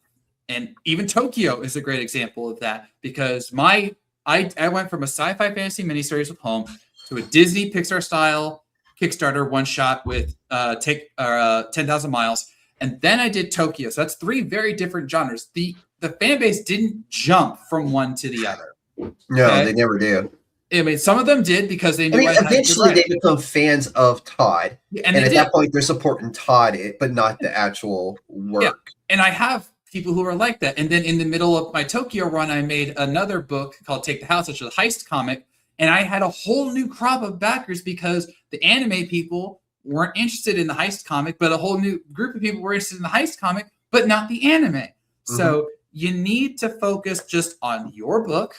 And even Tokyo is a great example of that because I went from a sci-fi fantasy miniseries with Home to a Disney Pixar style Kickstarter one shot with 10,000 Miles. And then I did Tokyo. So that's 3 very different genres. The fan base didn't jump from one to the other. No, okay? They never do. I mean, some of them did because they knew. Eventually they become fans of Todd. And at that point, they're supporting Todd, but not the actual work. Yeah. And I have people who are like that. And then in the middle of my Tokyo run, I made another book called Take the House, which is a heist comic. And I had a whole new crop of backers because the anime people weren't interested in the heist comic, but a whole new group of people were interested in the heist comic, but not the anime. Mm-hmm. So you need to focus just on your book,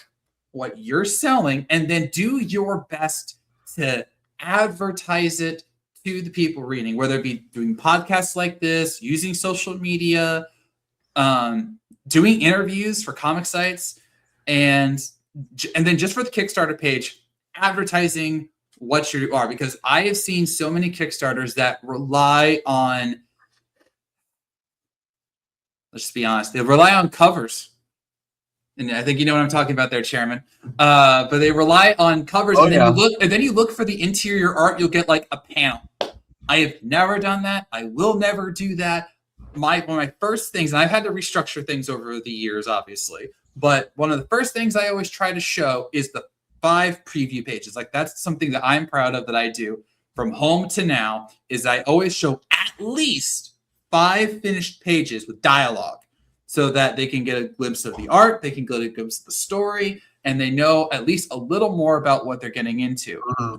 what you're selling, and then do your best to advertise it to the people reading, whether it be doing podcasts like this, using social media, doing interviews for comic sites, and then just for the Kickstarter page, advertising what you are, because I have seen so many Kickstarters that rely on, let's just be honest, they rely on covers. And I think you know what I'm talking about there, Chairman. But they rely on covers, and then you look for the interior art, you'll get like a panel. I have never done that. I will never do that. One of my first things, and I've had to restructure things over the years, obviously, but one of the first things I always try to show is the 5 preview pages. Like that's something that I'm proud of that I do from Home to now is I always show at least 5 finished pages with dialogue so that they can get a glimpse of the art, they can get a glimpse of the story, and they know at least a little more about what they're getting into. Mm-hmm.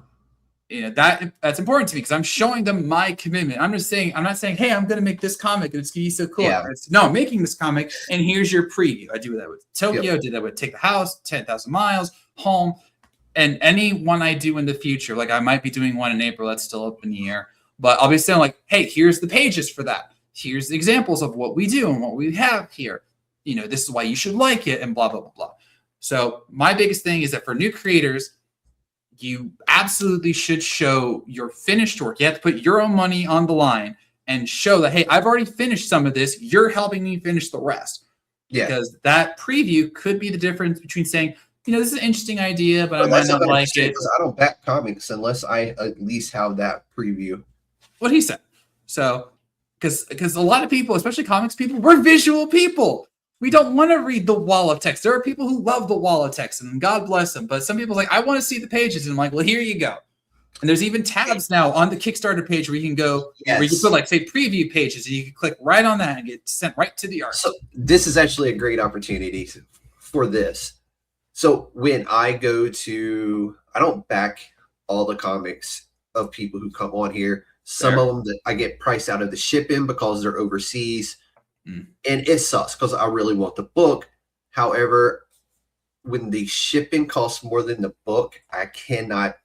That's important to me because I'm showing them my commitment. I'm not saying, hey, I'm going to make this comic and it's going to be so cool. Yeah. No, I'm making this comic and here's your preview. I do that with Tokyo, did that with Take the House, 10,000 Miles, Home, and any one I do in the future. Like I might be doing one in April, that's still up in the air, but I'll be saying like, hey, here's the pages for that. Here's the examples of what we do and what we have here. This is why you should like it and blah, blah, blah, blah. So my biggest thing is that for new creators, you absolutely should show your finished work. You have to put your own money on the line and show that, hey, I've already finished some of this. You're helping me finish the rest. Yeah. Because that preview could be the difference between saying, this is an interesting idea, but I might not like it. I don't back comics unless I at least have that preview. What he said. So, because a lot of people, especially comics people, we're visual people. We don't want to read the wall of text. There are people who love the wall of text, and God bless them. But some people are like, I want to see the pages. And I'm like, well, here you go. And there's even tabs now on the Kickstarter page where you can go, where you can put, like, say, preview pages. And you can click right on that and get sent right to the art. So this is actually a great opportunity for this. So when I go to, I don't back all the comics of people who come on here. Some of them that I get priced out of the shipping because they're overseas. And it sucks because I really want the book. However, when the shipping costs more than the book, I cannot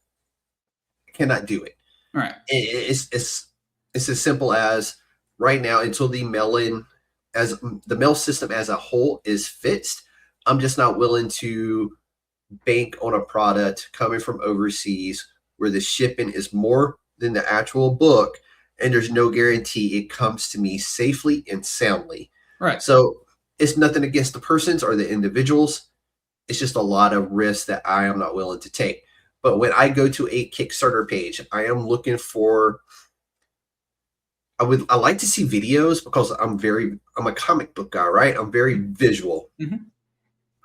do it. All right. It's as simple as right now until the mail system as a whole is fixed. I'm just not willing to bank on a product coming from overseas where the shipping is more than the actual book, and there's no guarantee it comes to me safely and soundly. Right. So it's nothing against the persons or the individuals. It's just a lot of risks that I am not willing to take. But when I go to a Kickstarter page, I am looking for, I like to see videos because I'm a comic book guy, right? I'm very visual. Mm-hmm.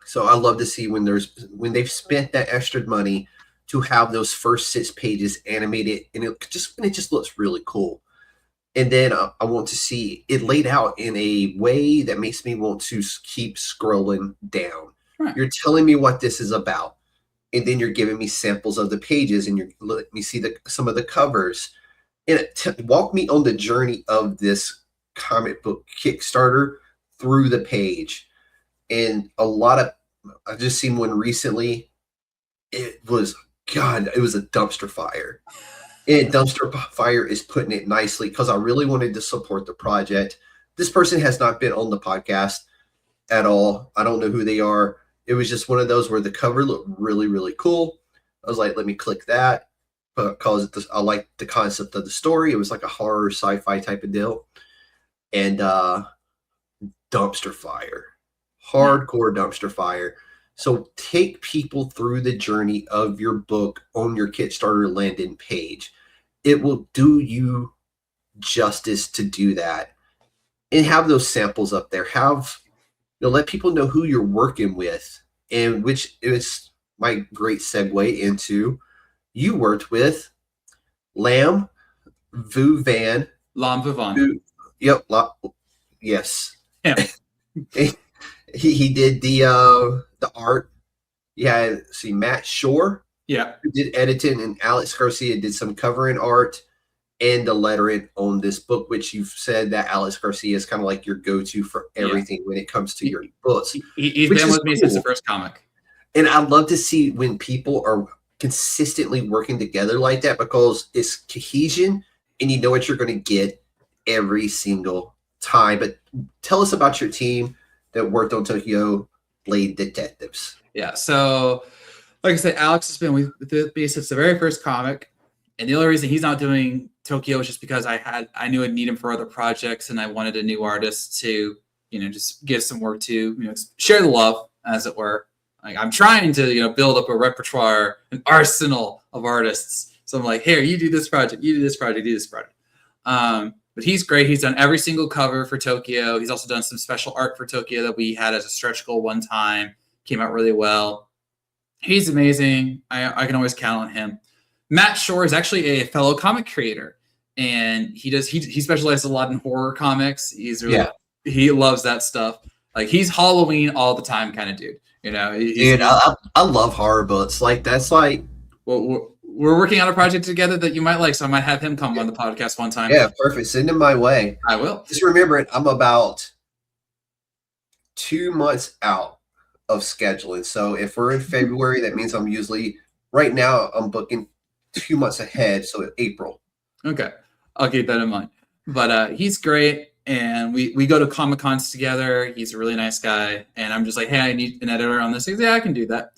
So I love to see when they've spent that extra money to have those first 6 pages animated, and it just looks really cool. And then I want to see it laid out in a way that makes me want to keep scrolling down. Right. You're telling me what this is about, and then you're giving me samples of the pages, and you're letting me see some of the covers, and walk me on the journey of this comic book Kickstarter through the page. And I've just seen one recently. It was a dumpster fire. And Dumpster Fire is putting it nicely because I really wanted to support the project. This person has not been on the podcast at all. I don't know who they are. It was just one of those where the cover looked really, really cool. I was like, let me click that because I like the concept of the story. It was like a horror sci-fi type of deal. And Dumpster Fire. Hardcore Dumpster Fire. So take people through the journey of your book on your Kickstarter landing page. It will do you justice to do that. And have those samples up there. Let people know who you're working with. And which is my great segue into, you worked with Lam Vu Van. Lam Vu Van. Yep. Yes. Yeah. He did the art. Yeah, see Matt Shore. Yeah, who did editing, and Alex Garcia did some covering art and the lettering on this book, which you've said that Alex Garcia is kind of like your go-to for everything when it comes to your books. He's been with me since the first comic. And I'd love to see when people are consistently working together like that because it's cohesion and you know what you're going to get every single time. But tell us about your team that worked on Tokyo Blade Detectives. Yeah, so like I said, Alex has been with me since the very first comic, and the only reason he's not doing Tokyo is just because I knew I'd need him for other projects, and I wanted a new artist to, just give some work to, share the love, as it were. Like I'm trying to, build up a repertoire, an arsenal of artists. So I'm like, here, you do this project, you do this project, do this project. But he's great. He's done every single cover for Tokyo. He's also done some special art for Tokyo that we had as a stretch goal one time. Came out really well. He's amazing. I can always count on him. Matt Shore is actually a fellow comic creator, and he specializes a lot in horror comics. He loves that stuff. Like he's Halloween all the time kind of dude. I love horror books. Like that's like. Well, we're working on a project together that you might like, so I might have him come on the podcast one time. Yeah, perfect. Send him my way. I will. Just remember it. I'm about 2 months out of scheduling. So if we're in February, that means I'm usually right now I'm booking 2 months ahead. So April. Okay. I'll keep that in mind. But he's great. And we go to Comic-Cons together. He's a really nice guy. And I'm just like, hey, I need an editor on this. He's like, yeah, I can do that.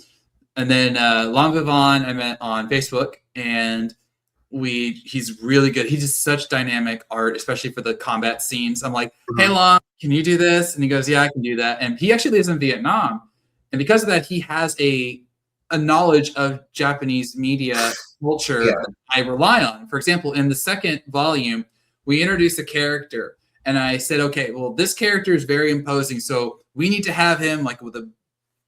And then Long Vivant I met on Facebook, and he's really good. He does such dynamic art, especially for the combat scenes. I'm like, hey Long, can you do this? And he goes, yeah, I can do that. And he actually lives in Vietnam, and because of that, he has a knowledge of Japanese media culture that I rely on. For example, in the second volume, we introduced a character, and I said, okay, well, this character is very imposing, so we need to have him like with a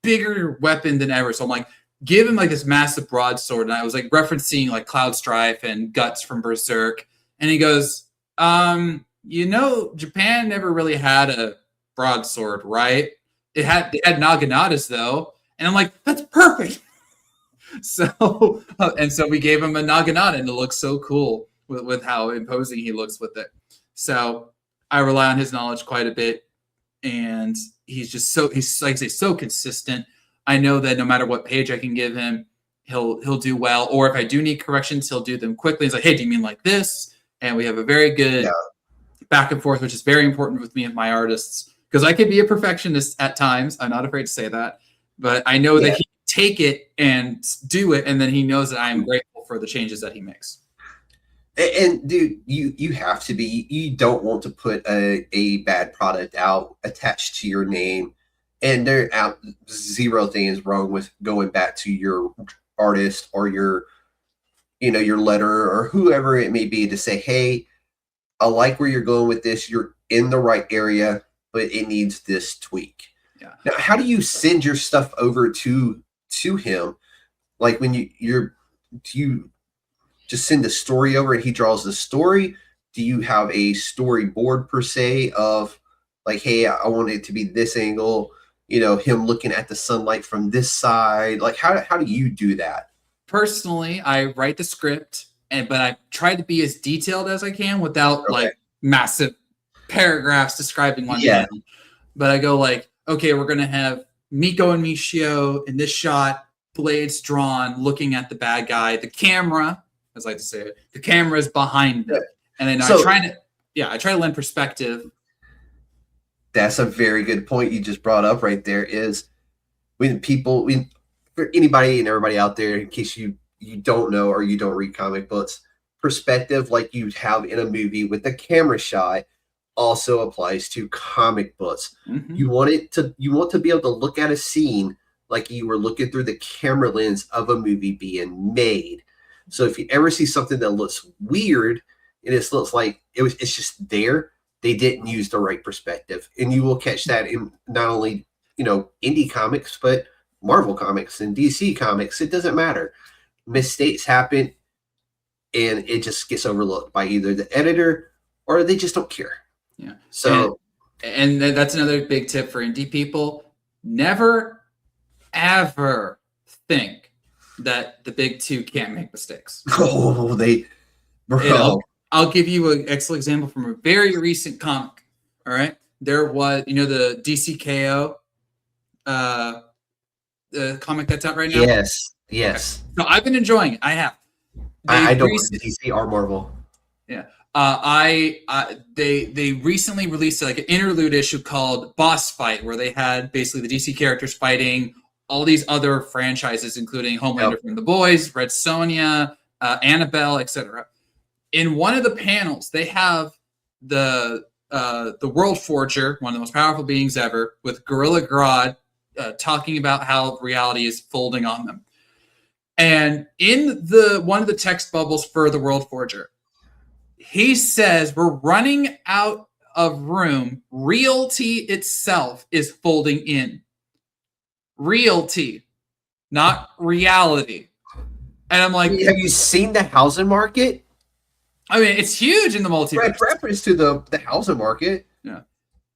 bigger weapon than ever. So I'm like, give him like this massive broadsword. And I was like referencing like Cloud Strife and Guts from Berserk. And he goes, Japan never really had a broadsword, right? It had Naganatas though. And I'm like, that's perfect. So we gave him a Naginata, and it looks so cool with how imposing he looks with it. So I rely on his knowledge quite a bit, and he's like I say, so consistent. I know that no matter what page I can give him, he'll do well. Or if I do need corrections, he'll do them quickly. He's like, hey, do you mean like this? And we have a very good back and forth, which is very important with me and my artists, because I could be a perfectionist at times. I'm not afraid to say that, but I know that he can take it and do it, and then he knows that I am grateful for the changes that he makes. And dude, you have to be. You don't want to put a bad product out attached to your name, and there out zero things wrong with going back to your artist or your letter or whoever it may be to say, hey, I like where you're going with this. You're in the right area, but it needs this tweak. Yeah. Now, how do you send your stuff over to him? Like when do you just send the story over and he draws the story? Do you have a storyboard per se of like, hey, I want it to be this angle, him looking at the sunlight from this side? Like, how do you do that? Personally, I write the script, but I try to be as detailed as I can without like massive paragraphs describing one thing. But I go like, okay, we're going to have Miko and Michio in this shot, blades drawn, looking at the bad guy. The camera, as I like to say it, the camera is behind them. And then I try to lend perspective. That's a very good point you just brought up right there, is for anybody and everybody out there, in case you don't know or you don't read comic books, perspective like you have in a movie with the camera shot also applies to comic books. Mm-hmm. You want to be able to look at a scene like you were looking through the camera lens of a movie being made. So if you ever see something that looks weird and it looks like it's just there, they didn't use the right perspective. And you will catch that in not only, indie comics, but Marvel comics and DC comics. It doesn't matter. Mistakes happen and it just gets overlooked by either the editor or they just don't care. Yeah. So, and that's another big tip for indie people. Never, ever think that the big two can't make mistakes. Oh, I'll give you an excellent example from a very recent comic. All right. There was, the DCKO, the comic that's out right now. Yes. Okay. No, I've been enjoying it. I have. I don't want DC or Marvel. Yeah. They recently released like an interlude issue called Boss Fight, where they had basically the DC characters fighting all these other franchises, including Homelander from The Boys, Red Sonja, Annabelle, etc. In one of the panels, they have the World Forger, one of the most powerful beings ever, with Gorilla Grodd talking about how reality is folding on them. And in one of the text bubbles for the World Forger, he says, we're running out of room. Realty itself is folding in. Realty, not reality. And I'm like, have you seen the housing market? I mean, it's huge in the multiverse. Reference to the housing market. Yeah.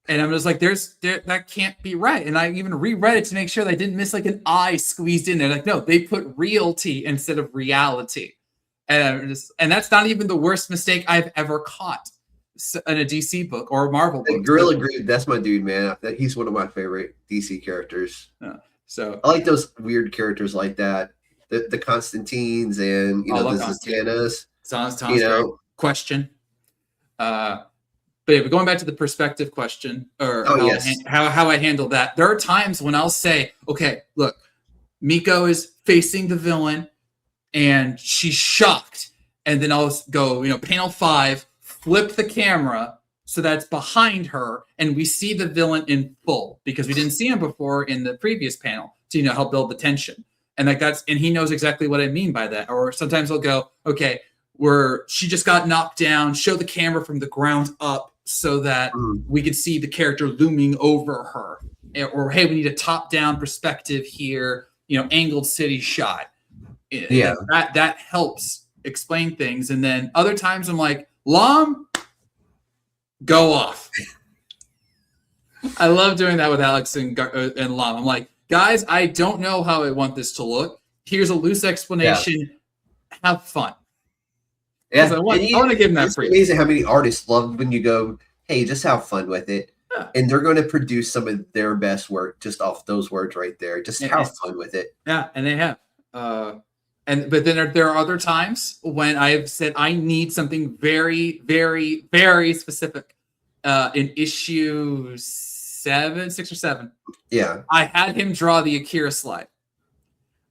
And I'm just like, that can't be right. And I even reread it to make sure that I didn't miss like an I squeezed in there. Like, no, they put realty instead of reality. And that's not even the worst mistake I've ever caught in a DC book or a Marvel book. Gorilla Grodd, that's my dude, man. He's one of my favorite DC characters. Yeah. So I like those weird characters like that. The Constantines and the Zatannas. Sounds question. But going back to the perspective question, or how I handle that, there are times when I'll say, okay, look, Miko is facing the villain, and she's shocked. And then I'll go, panel 5, flip the camera so that's behind her, and we see the villain in full because we didn't see him before in the previous panel to help build the tension. And and he knows exactly what I mean by that. Or sometimes I'll go, okay, where she just got knocked down, show the camera from the ground up so that we can see the character looming over her. Or, hey, we need a top-down perspective here, angled city shot. Yeah. That helps explain things. And then other times I'm like, Lom, go off. I love doing that with Alex and Lom. I'm like, guys, I don't know how I want this to look. Here's a loose explanation. Yeah. Have fun. Yeah, I want to give them that free. It's amazing how many artists love when you go, hey, just have fun with it. Yeah. And they're going to produce some of their best work just off those words right there. Just have fun with it. Yeah, and they have. But then there are other times when I have said I need something very, very, very specific. In issue 6 or 7. Yeah. I had him draw the Akira slide.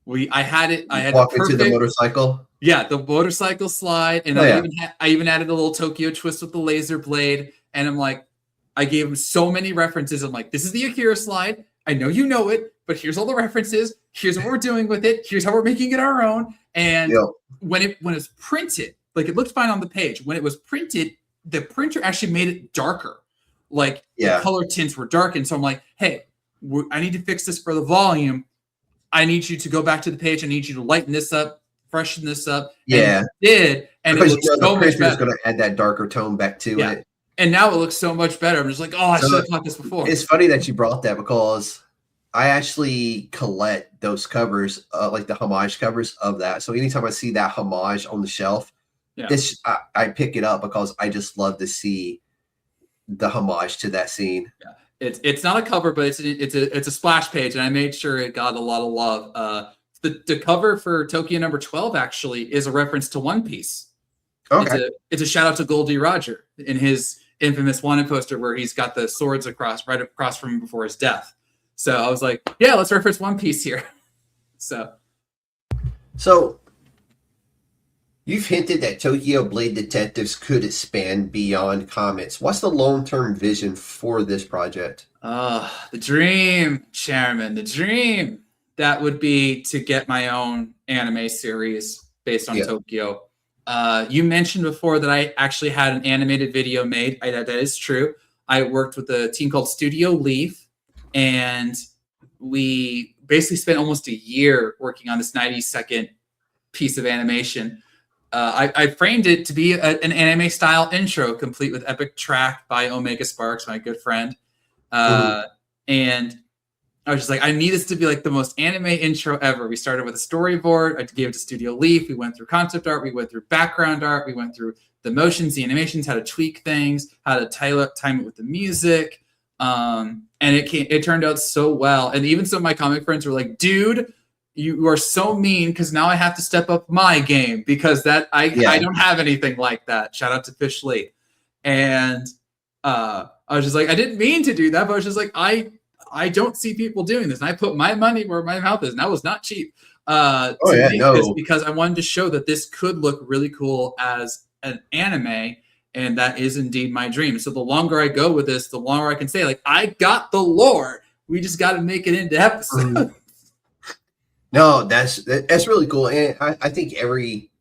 I had walk into the motorcycle. Yeah, the motorcycle slide, and I even added a little Tokyo twist with the laser blade. And I'm like, I gave him so many references. I'm like, this is the Akira slide. I know you know it, but here's all the references. Here's what we're doing with it. Here's how we're making it our own. And when it's printed, like it looked fine on the page. When it was printed, the printer actually made it darker. Like the color tints were darkened. So I'm like, hey, I need to fix this for the volume. I need you to go back to the page. I need you to lighten this up, freshen this up. Yeah. And it did. And because it looks so much better. Going to add that darker tone back to it. And now it looks so much better. I'm just like, I should have thought this before. It's funny that you brought that because I actually collect those covers, like the homage covers of that. So anytime I see that homage on the shelf, I pick it up because I just love to see the homage to that scene. Yeah. It's not a cover, but it's a splash page, and I made sure it got a lot of love. The cover for Tokyo number 12 actually is a reference to One Piece. Okay. It's a shout out to Goldie Roger in his infamous wanted poster where he's got the swords right across from him before his death. So I was like, yeah, let's reference One Piece here. So you've hinted that Tokyo Blade Detectives could expand beyond comics. What's the long-term vision for this project? The dream, Chairman, the dream. That would be to get my own anime series based on Tokyo. You mentioned before that I actually had an animated video made. That is true. I worked with a team called Studio Leaf, and we basically spent almost a year working on this 90-second piece of animation. I framed it to be an anime style intro, complete with epic track by Omega Sparks, my good friend. And I was just like, I need this to be like the most anime intro ever. We started with a storyboard. I gave it to Studio Leaf. We went through concept art. We went through background art. We went through the motions, the animations, how to tweak things, how to time it with the music. And it turned out so well. And even some of my comic friends were like, dude, you are so mean because now I have to step up my game because I don't have anything like that. Shout out to Fish Lee. And I was just like, I didn't mean to do that, but I was just like, I don't see people doing this. And I put my money where my mouth is. And that was not cheap this because I wanted to show that this could look really cool as an anime. And that is indeed my dream. So the longer I go with this, the longer I can say, like, I got the lore. We just got to make it into episodes. No, that's really cool. And I think every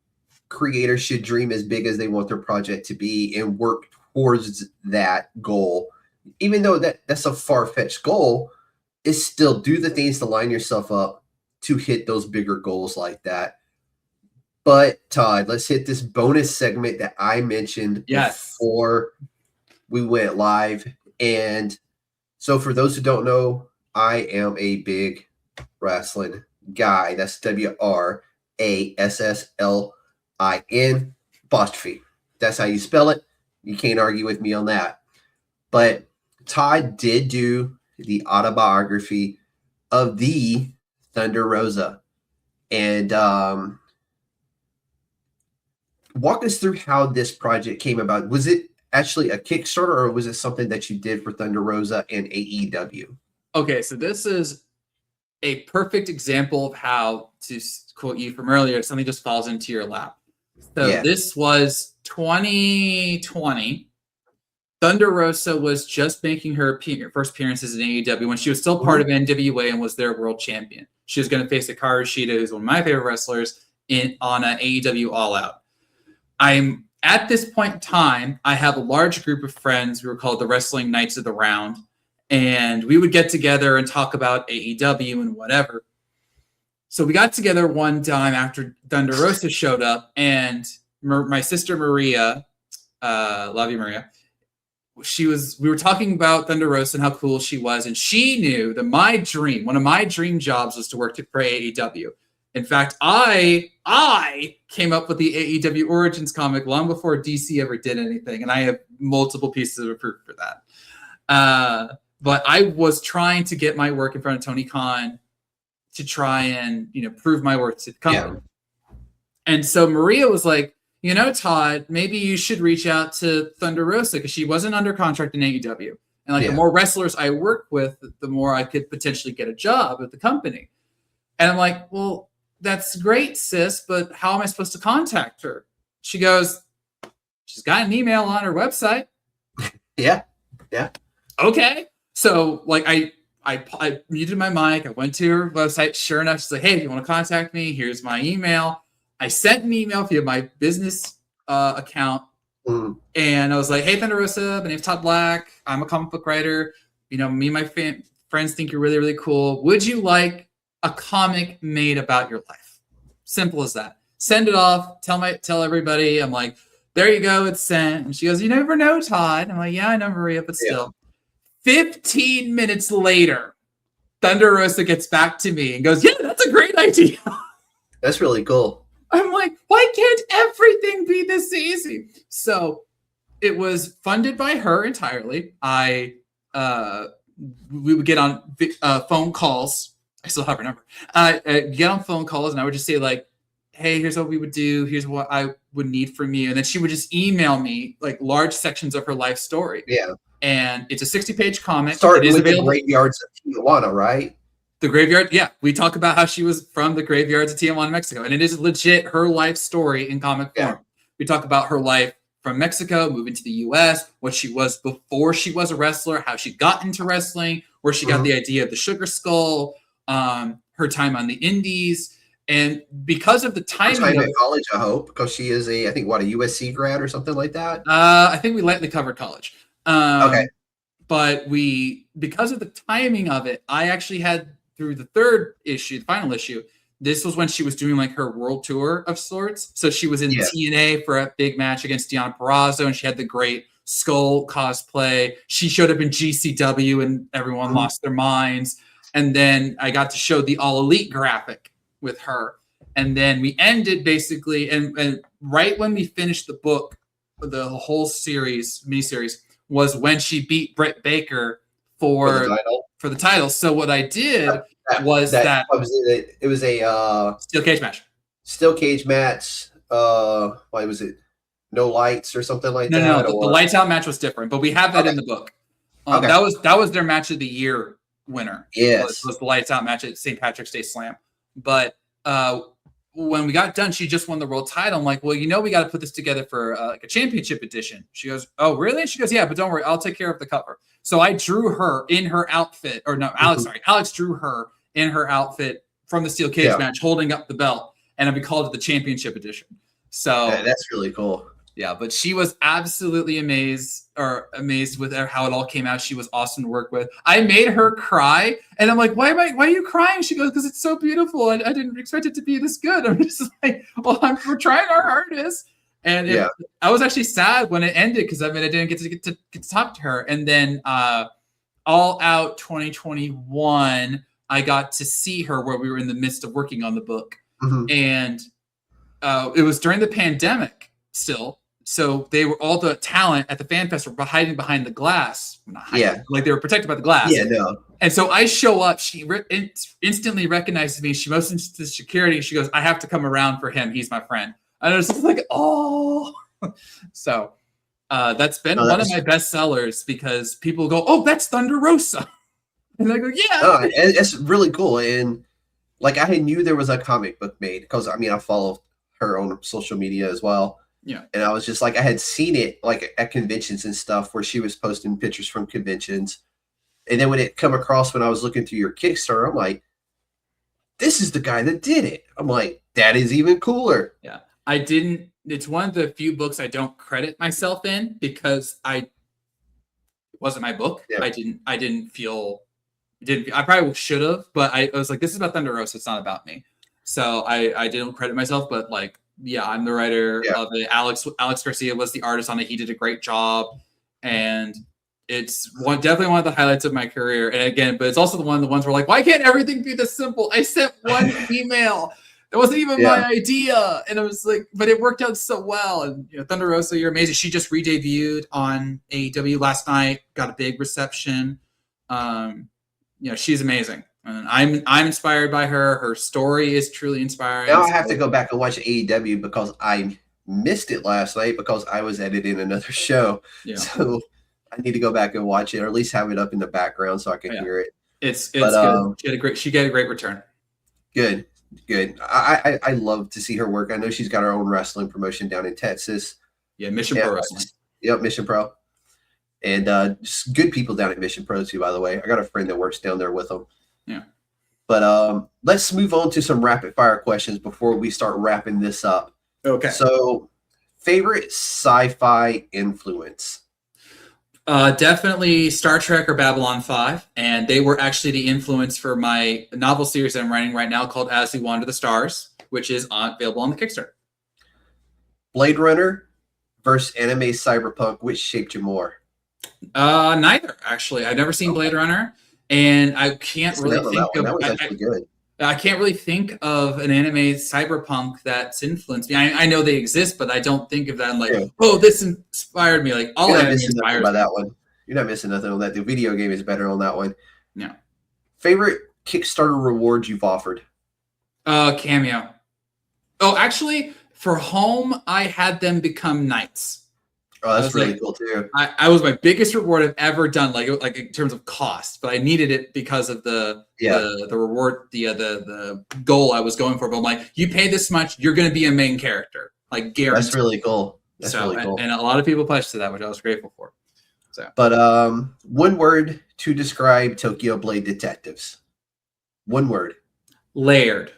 creator should dream as big as they want their project to be and work towards that goal. Even though that's a far-fetched goal, is still do the things to line yourself up to hit those bigger goals like that. But Todd, let's hit this bonus segment that I mentioned before we went live. And so for those who don't know, I am a big wrestling guy. That's WRASSLIN apostrophe. That's how you spell it. You can't argue with me on that. But Todd did do the autobiography of the Thunder Rosa. And walk us through how this project came about. Was it actually a Kickstarter or was it something that you did for Thunder Rosa and AEW? Okay, so this is a perfect example of how, to quote you from earlier, something just falls into your lap. So this was 2020. Thunder Rosa was just making her first appearances in AEW when she was still part of NWA and was their world champion. She was going to face Hikaru Shida, who's one of my favorite wrestlers, on an AEW All Out. I'm at this point in time, I have a large group of friends. We were called the Wrestling Knights of the Round, and we would get together and talk about AEW and whatever. So we got together one time after Thunder Rosa showed up, and my sister Maria, love you, Maria. We were talking about Thunder Rosa and how cool she was, and she knew that one of my dream jobs was to work for AEW. In fact, I came up with the AEW Origins comic long before DC ever did anything, and I have multiple pieces of proof for that. But I was trying to get my work in front of Tony Khan to try and prove my worth to the company. Yeah. And so Maria was like, Todd, maybe you should reach out to Thunder Rosa because she wasn't under contract in AEW. And the more wrestlers I work with, the more I could potentially get a job at the company. And I'm like, well, that's great, sis, but how am I supposed to contact her? She goes, she's got an email on her website. Yeah. Okay. So I muted my mic. I went to her website. Sure enough, she's like, hey, if you want to contact me, here's my email. I sent an email via my business account, and I was like, hey, Thunder Rosa, my name's Todd Black. I'm a comic book writer. Me and my friends think you're really, really cool. Would you like a comic made about your life? Simple as that. Send it off. Tell everybody. I'm like, there you go. It's sent. And she goes, you never know, Todd. I'm like, yeah, I know, Maria, but still. 15 minutes later, Thunder Rosa gets back to me and goes, yeah, that's a great idea. That's really cool. I'm like, why can't everything be this easy? So it was funded by her entirely. We would get on phone calls. I still have her number. Get on phone calls, and I would just say like, hey, here's what we would do. Here's what I would need from you. And then she would just email me like large sections of her life story. Yeah. And it's a 60-page comic. Started with the graveyards of Tijuana, right? The graveyard, yeah. We talk about how she was from the graveyards of Tijuana, Mexico. And it is legit her life story in comic form. We talk about her life from Mexico, moving to the U.S., what she was before she was a wrestler, how she got into wrestling, where she got the idea of the Sugar Skull, her time on the indies. And because of the timing of college, I hope, because she is a USC grad or something like that. I think we lightly covered college. Okay. But because of the timing of it, I actually had through the third issue, the final issue, this was when she was doing like her world tour of sorts. So she was in TNA for a big match against Deonna Purrazzo, and she had the great Skull cosplay. She showed up in GCW and everyone lost their minds. And then I got to show the All Elite graphic with her. And then we ended basically, and right when we finished the book, the whole miniseries, was when she beat Britt Baker for the title. So what I did was that it was a steel cage match. Steel cage match. Why was it? No lights or something like that? No. The lights out match was different, but we have that in the book. That was their match of the year winner. Yes, was the lights out match at St. Patrick's Day Slam. But when we got done, she just won the world title. I'm like, well, we got to put this together for like a championship edition. She goes, oh, really? She goes, yeah, but don't worry, I'll take care of the cover. So I drew her in her outfit, Alex drew her in her outfit from the steel cage match, holding up the belt, and we called it the championship edition. So that's really cool. Yeah, but she was absolutely amazed with how it all came out. She was awesome to work with. I made her cry, and I'm like, why are you crying? She goes, because it's so beautiful. I didn't expect it to be this good. I'm just like, well, we're trying our hardest. And I was actually sad when it ended because I didn't get to talk to her. And then All Out 2021, I got to see her where we were in the midst of working on the book. And it was during the pandemic still. So they were, all the talent at the Fan Fest were hiding behind the glass. Like they were protected by the glass. Yeah, no. And so I show up. She instantly recognizes me. She motions to security. She goes, I have to come around for him. He's my friend. And I was just like, oh. So that's been one of my best sellers because people go, oh, that's Thunder Rosa. And I go, yeah. Oh, it's really cool. And like I knew there was a comic book made because I mean I follow her on social media as well. Yeah. And I was just like I had seen it like at conventions and stuff where she was posting pictures from conventions. And then when it come across when I was looking through your Kickstarter, I'm like, this is the guy that did it. I'm like, that is even cooler. Yeah. It's one of the few books I don't credit myself in because it wasn't my book. Yeah. I probably should have, but I was like, this is about Thunder Rosa. It's not about me. So I didn't credit myself, but like, yeah, I'm the writer of it. Alex Garcia was the artist on it. He did a great job. And it's definitely one of the highlights of my career. And again, but it's also the ones where like, why can't everything be this simple? I sent one email. It wasn't even my idea. And I was like, but it worked out so well. And Thunder Rosa, you're amazing. She just re-debuted on AEW last night, got a big reception. She's amazing. And I'm inspired by her. Her story is truly inspiring. Now I have to go back and watch AEW because I missed it last night because I was editing another show. Yeah. So I need to go back and watch it, or at least have it up in the background so I can hear it. It's good. She got a great return. Good. I love to see her work. I know she's got her own wrestling promotion down in Texas. Yeah, Mission Pro Wrestling. Yep, Mission Pro. And just good people down at Mission Pro too, by the way. I got a friend that works down there with them. Yeah. But let's move on to some rapid fire questions before we start wrapping this up. Okay. So, favorite sci-fi influence? Definitely Star Trek or Babylon 5. And they were actually the influence for my novel series that I'm writing right now called As We Wander the Stars, which is available on the Kickstarter. Blade Runner versus anime cyberpunk, which shaped you more? Neither, actually. I've never seen Blade Runner, and I can't really think of... That was actually good. I can't really think of an anime cyberpunk that's influenced me. I know they exist, but I don't think of that. I'm like, oh, this inspired me. Like all anime inspires me. That one. You're not missing nothing on that. The video game is better on that one. Yeah. Favorite Kickstarter rewards you've offered? Cameo. Oh, actually, for home, I had them become knights. Oh, that's really cool too. I was my biggest reward I've ever done, like in terms of cost, but I needed it because of the reward, the goal I was going for. But I'm like, you pay this much, you're going to be a main character, like guaranteed. That's really cool. That's really cool. And a lot of people pledged to that, which I was grateful for. So, but one word to describe Tokyo Blade Detectives. One word. Layered.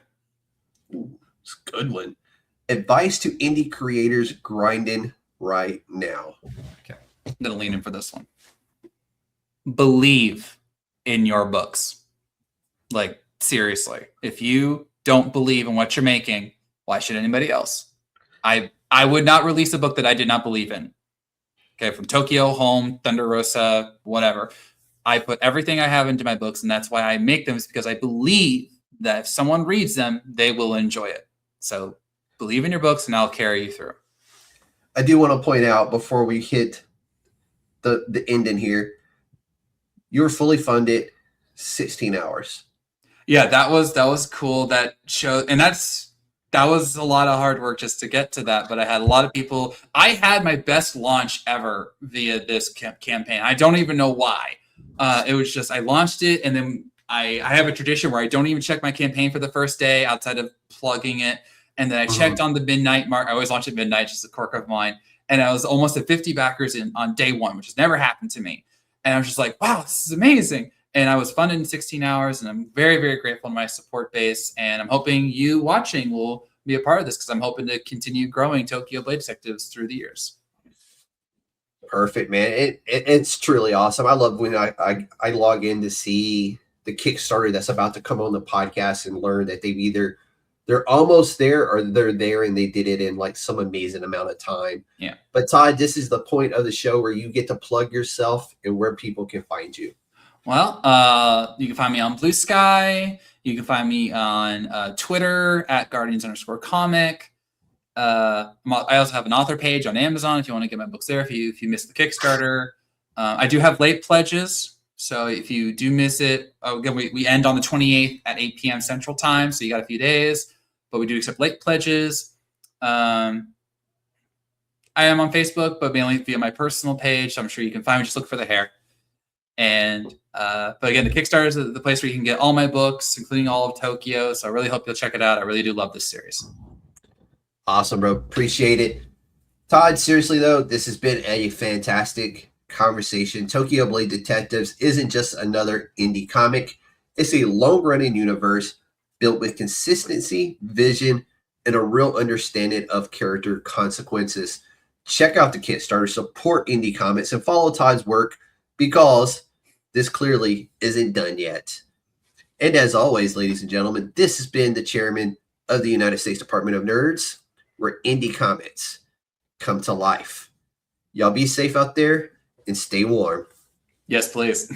Ooh, it's a good one. Advice to indie creators grinding right now. Okay, I'm gonna lean in for this one. Believe in your books. Like seriously, if you don't believe in what you're making, why should anybody else? I would not release a book that I did not believe in. Okay, from Tokyo, Home, Thunder Rosa, whatever. I put everything I have into my books, and that's why I make them, is because I believe that if someone reads them, they will enjoy it. So believe in your books, and I'll carry you through. I do want to point out before we hit the ending here, you were fully funded 16 hours. Yeah, that was cool. That show, and that was a lot of hard work just to get to that. But I had a lot of people. I had my best launch ever via this campaign. I don't even know why. It was just I launched it, and then I have a tradition where I don't even check my campaign for the first day outside of plugging it. And then I checked on the midnight mark. I always launch at midnight, just a quirk of mine. And I was almost at 50 backers on day one, which has never happened to me. And I was just like, wow, this is amazing. And I was funded in 16 hours. And I'm very, very grateful to my support base. And I'm hoping you watching will be a part of this, because I'm hoping to continue growing Tokyo Blade Detectives through the years. Perfect, man. It's truly awesome. I love when I log in to see the Kickstarter that's about to come on the podcast and learn that they're almost there or they're there and they did it in like some amazing amount of time. Yeah. But Todd, this is the point of the show where you get to plug yourself and where people can find you. Well, you can find me on Blue Sky. You can find me on Twitter at Guardians_comic. I also have an author page on Amazon if you want to get my books there. If you missed the Kickstarter, I do have late pledges. So if you do miss it, again, we end on the 28th at 8 p.m. Central Time. So you got a few days, but we do accept late pledges. I am on Facebook, but mainly via my personal page. So I'm sure you can find me. Just look for the hair. And But again, the Kickstarter is the place where you can get all my books, including all of Tokyo. So I really hope you'll check it out. I really do love this series. Awesome, bro. Appreciate it. Todd, seriously, though, this has been a fantastic conversation. Tokyo Blade Detectives isn't just another indie comic. It's a long-running universe built with consistency, vision, and a real understanding of character consequences. Check out the Kickstarter, support indie comics, and follow Todd's work because this clearly isn't done yet. And as always, ladies and gentlemen, this has been the chairman of the United States Department of Nerds, where indie comics come to life. Y'all be safe out there and stay warm. Yes, please.